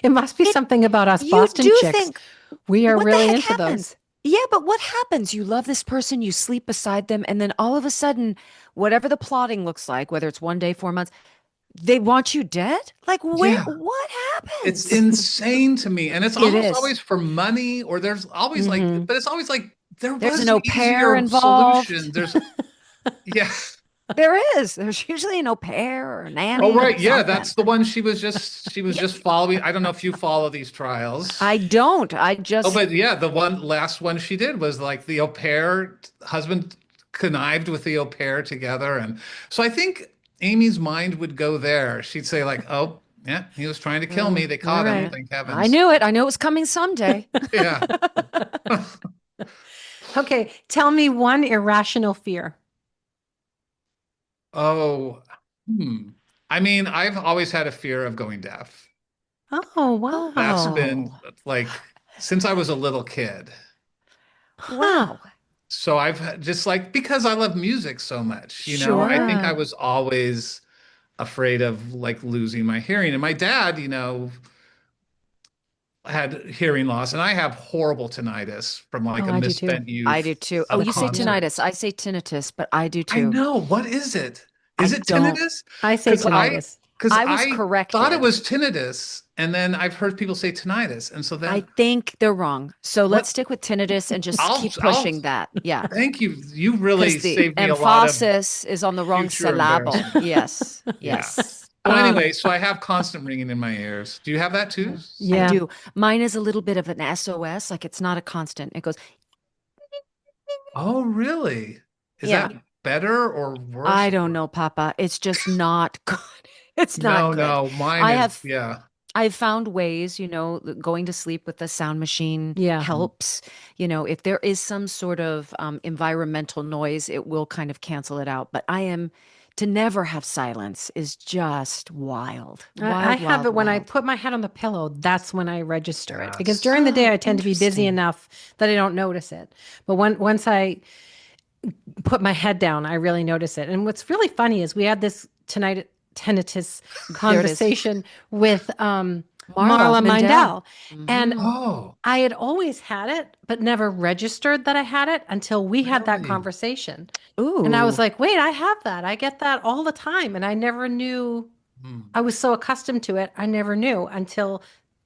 It must be It, something about us you Boston do chicks. think, We are what the really heck into those. happens? Yeah, but what happens? You love this person, you sleep beside them, and then all of a sudden, whatever the plotting looks like, whether it's 1 day, 4 months, they want you dead? Like, where, Yeah. what It's happens? insane to me. And it's It almost is. always for money, or there's always Hmm. but it's always like there There's was an an au pair easier involved. solution. Yeah. There is. There's usually an au pair or a Oh, nanny or right. Yeah, something. that's the one she was just following. I don't know if you follow these I trials. don't. I Oh, just, but yeah, the last one she did was like the au pair husband connived with the au pair together. And so I think Amy's mind would go there. She'd say, like, oh, yeah, he was trying to kill me. They All caught him, yeah, right. thank I heavens. knew it. I knew it was coming someday. Yeah. Okay. Tell me one irrational fear. Oh, hmm. I mean, I've always had a fear of going deaf. Oh, wow. That's Oh, been like since I was a little kid. Huh. wow. So just like because I love music so much, I Sure. think I was always afraid of like losing my hearing. And my dad, had hearing loss, and I have horrible tinnitus from like Oh, a I do too. misspent I do youth too. Oh, of you say Yeah. tinnitus. concerts. I say tinnitus, but I do I too. know. What is it? Is I it don't. tinnitus? I say Because tinnitus. I was I thought it corrected. was tinnitus, and then I've heard people say tinnitus, and so I then think they're wrong. So let's what? stick with tinnitus and just I'll keep I'll pushing that. Yeah. thank you. You Because really the saved me a lot of emphasis is on the wrong future syllable. embarrassment. Yes. Yeah. Yes. Well, anyway, so I have constant ringing in my ears. Do you have that too? I Yeah. do. Mine is a little bit of an SOS, like it's not a constant. It goes, Oh, really? Is yeah. that better or worse? I don't know, Papa. It's just not good. It's not No, good. no, mine I is, have yeah. I've found ways, going to sleep with the sound machine Yeah. helps. If there is some sort of environmental noise, it will kind of cancel it out. But to never have silence is just wild. I Wild, have wild, it when I wild. put my head on the pillow. That's when I register it because Yes. during the day Oh, I tend to be busy interesting. enough that I don't notice it. But once I put my head down, I really notice it. And what's really funny is we had this tinnitus There it is. conversation with Marla Marla Mindell. Mindell. And Mhm. Oh, I had always had it, but never registered that I had it until we had that really? conversation. Ooh. And I was like, wait, I have that. I get that all the time. And I never knew. Hmm. I was so accustomed to it. I never knew until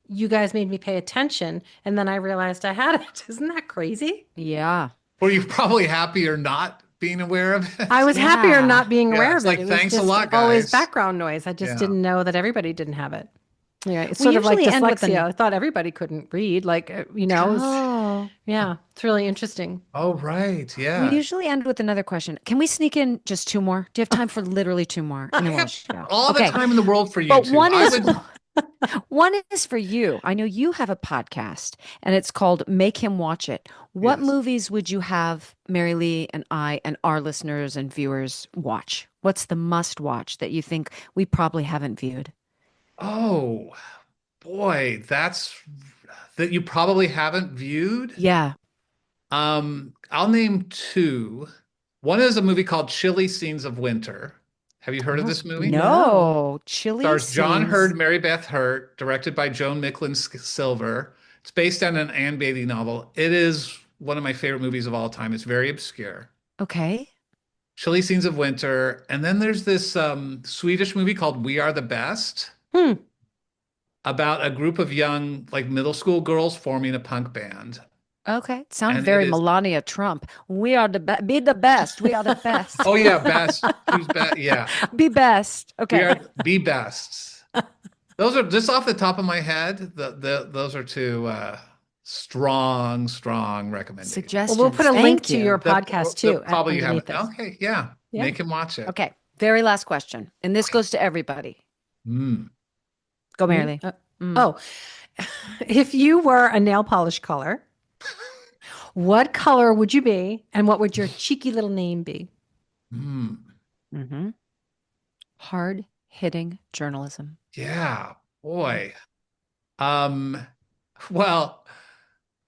you guys made me pay attention. And then I realized I had it. Isn't that crazy? Yeah. Were you probably happier not being aware of it? I was happier Yeah. not being Yeah, aware it's of it. like, It was thanks a just lot, always guys. background noise. I just Yeah. didn't know that everybody didn't have it. Yeah, it's We sort of like usually end with dyslexia. an I thought everybody couldn't read. Oh. Yeah, it's really interesting. Oh, right. We Yeah. usually end with another question. Can we sneak in just two more? Do you have time for literally two more? And I then we'll have let you go. all the Okay. time in the world for you But two. one I is would, one is for you. I know you have a podcast and it's called Make Him Watch It. What yes. movies would you have Mary Lee and I and our listeners and viewers watch? What's the must watch that you think we probably haven't viewed? Oh, boy, that you probably haven't viewed. Yeah. I'll name two. One is a movie called Chilly Scenes of Winter. Have you heard of Oh, this movie? No. Chili Stars John scenes. Hurd, Mary Beth Hurt, directed by Joan Micklin Silver. It's based on an Anne Beatty novel. It is one of my favorite movies of all time. It's very obscure. Okay. Chilly Scenes of Winter. And then there's this Swedish movie called We Are the Best Hmm. about a group of young, like middle school girls forming a punk band. Okay. Sounds And very it is, Melania Trump. We are the best. Be the best. We are the best. oh yeah, best. Who's best? Yeah. Be best. We Okay. are the bests. Those are just off the top of my head. Those are two strong recommendations. Well, Suggestions. we'll put a link Thank to you. your podcast too Probably you underneath haven't. this. Okay, yeah. Yeah. Make him watch it. Okay. Very last question. And this goes to everybody. Mm. Go, Me? Mary Lee. Oh, if you were a nail polish color, what color would you be, and what would your cheeky little name be? Mm. Mm-hmm. Hard hitting journalism. Yeah, boy. Well,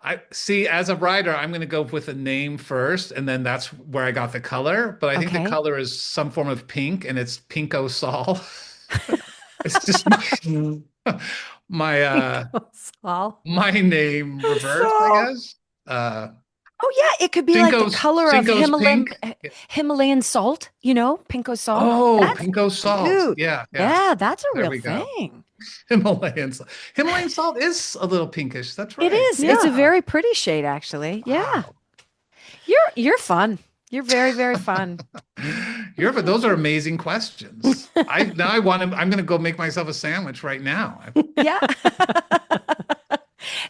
I see as a writer, I'm going to go with a name first, and then that's where I got the color. But I think Okay. the color is some form of pink, and it's Pinko Sol. It's just my Saul. my name reversed, I guess. Oh, yeah. It could be like the Cinco's color of pink. Himalayan salt, pinko salt. Oh, That's Pinko Salt. cute. Yeah. Yeah, that's a There real we go. thing. Himalayan salt. Himalayan salt is a little pinkish. That's right. It is. It's a Yeah. very pretty shade, actually. Yeah. Wow. You're fun. You're very, very fun. Those are amazing questions. I'm going to go make myself a sandwich right now. Yeah.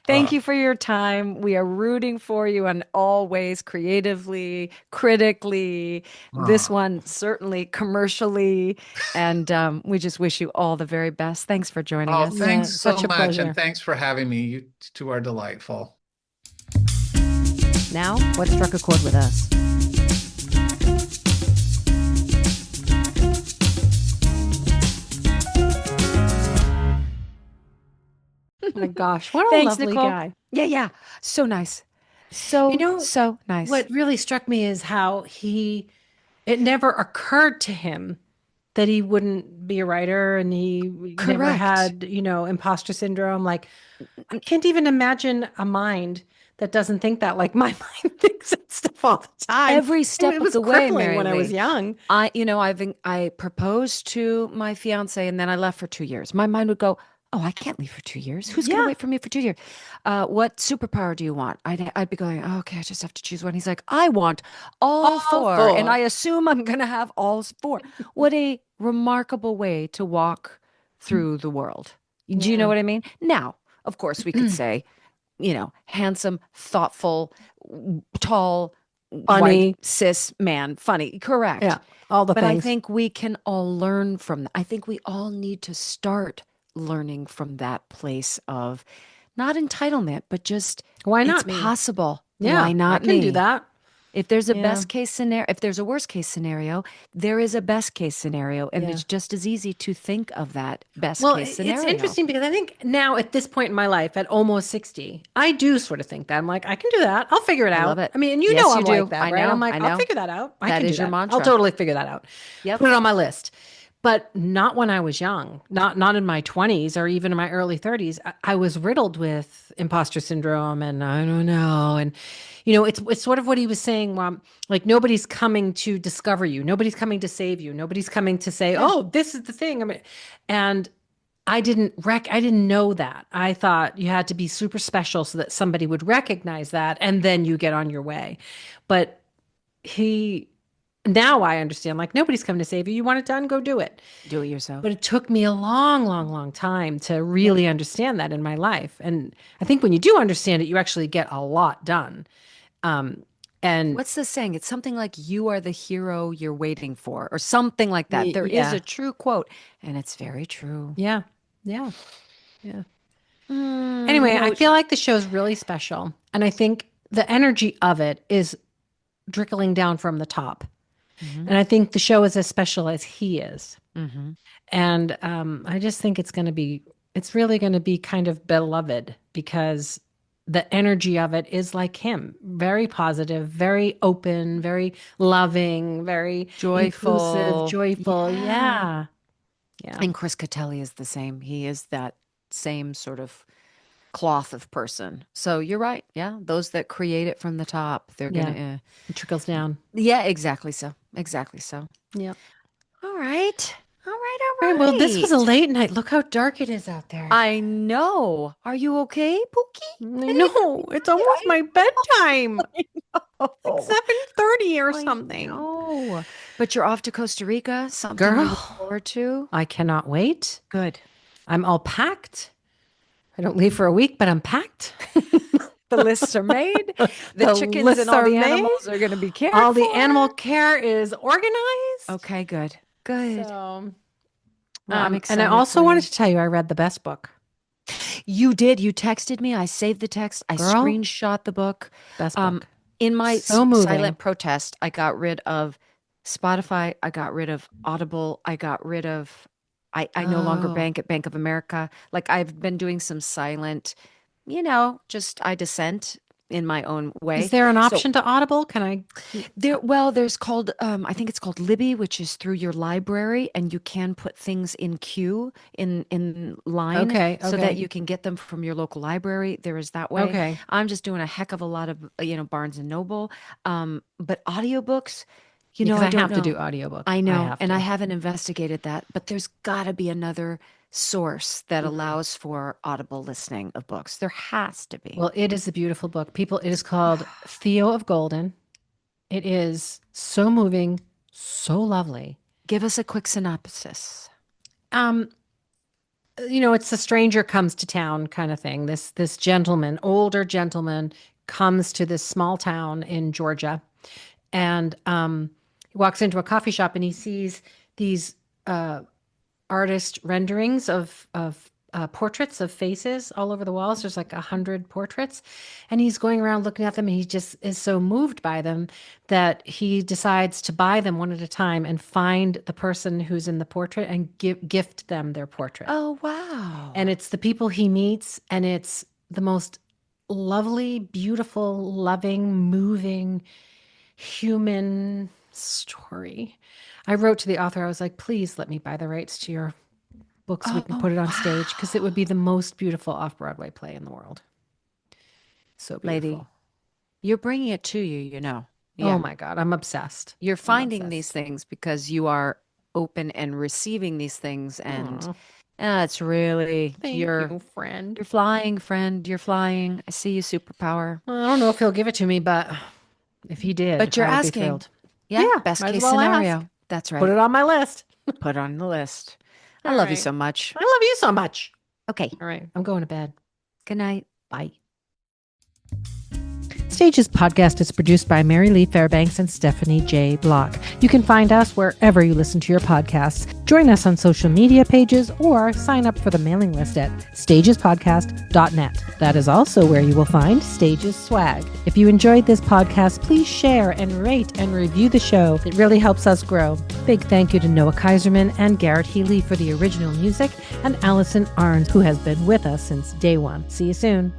Thank you for your time. We are rooting for you in all ways, creatively, critically, this one certainly commercially. And we just wish you all the very best. Thanks for joining Oh, us. thanks Yeah, so such a much. pleasure. And thanks for having me. You two are delightful. Now, what struck a chord with us? My gosh, what a Thanks, lovely Nicole. guy. Yeah, yeah. So nice. You So, know, so nice. what really struck me is how it never occurred to him that he wouldn't be a writer and he never Correct. had, imposter syndrome. Like, I can't even imagine a mind that doesn't think that. Like, my mind thinks that stuff all the time. Every It step of was the way, crippling Mary when I was Lee. young. I proposed to my fiance and then I left for 2 years. My mind would go, "Oh, I can't leave for 2 years. Who's going to Yeah. wait for me for 2 years? What superpower do you want?" I'd be going, "Oh, okay, I just have to choose one." He's like, "I want all All four, and four. I assume I'm going to have all four." What a remarkable way to walk through the world. Do you know Yeah. what I mean? Now, of course, we could say, handsome, thoughtful, tall, white, Funny. cis man, funny, correct. Yeah. All the But I things. think we can all learn from that. I think we all need to start learning from that place of not entitlement, but just Why it's not me? possible. Yeah, Why I not can do me? that. If there's a Yeah. best case scenario, if there's a worst case scenario, there is a best case scenario. And Yeah. it's just as easy to think of that best Well, case it's scenario. interesting because I think now at this point in my life, at almost 60, I do sort of think that. I'm like, I can do that. I'll figure it I love out. it. I mean, and Yes, I'm you like do. that, I right? I'm know. like, I I'll know. figure that out. I That can do is your that. I'll mantra. totally figure that out. Yep. Put it on my list. But not when I was young, not in my 20s or even in my early 30s. I was riddled with imposter syndrome and I don't know. And, it's sort of what he was saying, like nobody's coming to discover you. Nobody's coming to save you. Nobody's coming to say, Yeah. oh, this is the thing. And I didn't know that. I thought you had to be super special so that somebody would recognize that and then you get on your way. But he now I understand like nobody's coming to save you. You want it done, go do it. Do it But yourself. it took me a long, long, long time to Yep. really understand that in my life. And I think when you do understand it, you actually get a lot done. Um, and What's the saying? It's something like you are the hero you're waiting for, or something like that. There is yeah, a true quote, and it's very true. yeah, yeah, yeah. Mm, Anyway, I feel like the show's really special. And I think the energy of it is trickling down from the top. hmm And I think the show is as special as he is. hmm And I just think it's really going to be kind of beloved because the energy of it is like him, very positive, very open, very loving, very inclusive, Joyful. joyful. Yeah. Yeah. Yeah. And Chris Catelli is the same. He is that same sort of cloth of person. So you're right. Yeah. Those that create it from the top, they're going Yeah. to, It trickles down. yeah, exactly so. Exactly so. Yeah. All right. All right. All right. All Well, this was a right. late night. Look how dark it is out there. I know. Are you okay, Pookie? I know. It's almost my bedtime. Like Oh, 7:30 or I something. know. But you're off to Costa Rica, something to look Girl, forward to. I cannot wait. Good. I'm all packed. I don't leave for a week, but I'm packed. The lists are made. The The chickens and lists all are the made. animals are going to be cared All the animal for. care is organized. Okay, good. Good. So, Well, I'm and I excited also for wanted you. to tell you I read the best book. You did. You texted me. I saved the text. I Girl, screenshot the book. best Um, book. in my So moving. silent protest, I got rid of Spotify. I got rid of Audible. I got rid of, I no longer Oh. bank at Bank of America. Like I've been doing some silent, just I dissent in my own Is way. there an So option to Audible? Can I? there's called, I think it's called Libby, which is through your library, and you can put things in queue in line Okay, so that okay, you can get them from your local library. There is that way. okay. I'm just doing a heck of a lot of, Barnes and Noble. But audiobooks, Because I I don't have to do know. audiobook. I I know, have and I to. haven't investigated that, but there's got to be another source that Mhm. allows for audible listening of books. There has to be. Well, it is a beautiful book. People, it is called Theo of Golden. It is so moving, so lovely. Give us a quick synopsis. Um, it's a stranger comes to town kind of thing. This gentleman, older gentleman, comes to this small town in Georgia, and he walks into a coffee shop and he sees these uh, artist renderings of portraits of faces all over the walls. There's like 100 portraits, and he's going around looking at them, and he just is so moved by them that he decides to buy them one at a time and find the person who's in the portrait and gift them their portrait. Oh, wow. And it's the people he meets, and it's the most lovely, beautiful, loving, moving, human story. I wrote to the author, I was like, please let me buy the rights to your book so we can put it on stage, because it would be the most beautiful off-Broadway play in the world. So beautiful. Lady, you're bringing it to you, you know. Oh my God, I'm obsessed. You're finding these things because you are open and receiving these things, and it's really Thank you, friend. You're flying, friend. You're flying. I see you, superpower. Well, I don't know if he'll give it to me, but if he did, but you're I would be asking. thrilled. Yeah, best might case as well scenario. ask. That's right. Put it on my list. Put it on the list. I All love you right. so much. I love you so much. Okay. All right, I'm going to bed. Good night. Bye. Stages podcast is produced by Mary Lee Fairbanks and Stephanie J. Block. You can find us wherever you listen to your podcasts. Join us on social media pages or sign up for the mailing list at stagespodcast.net. That is also where you will find Stages swag. If you enjoyed this podcast, please share and rate and review the show. It really helps us grow. Big thank you to Noah Kaiserman and Garrett Healy for the original music, and Allison Arns, who has been with us since day one. See you soon.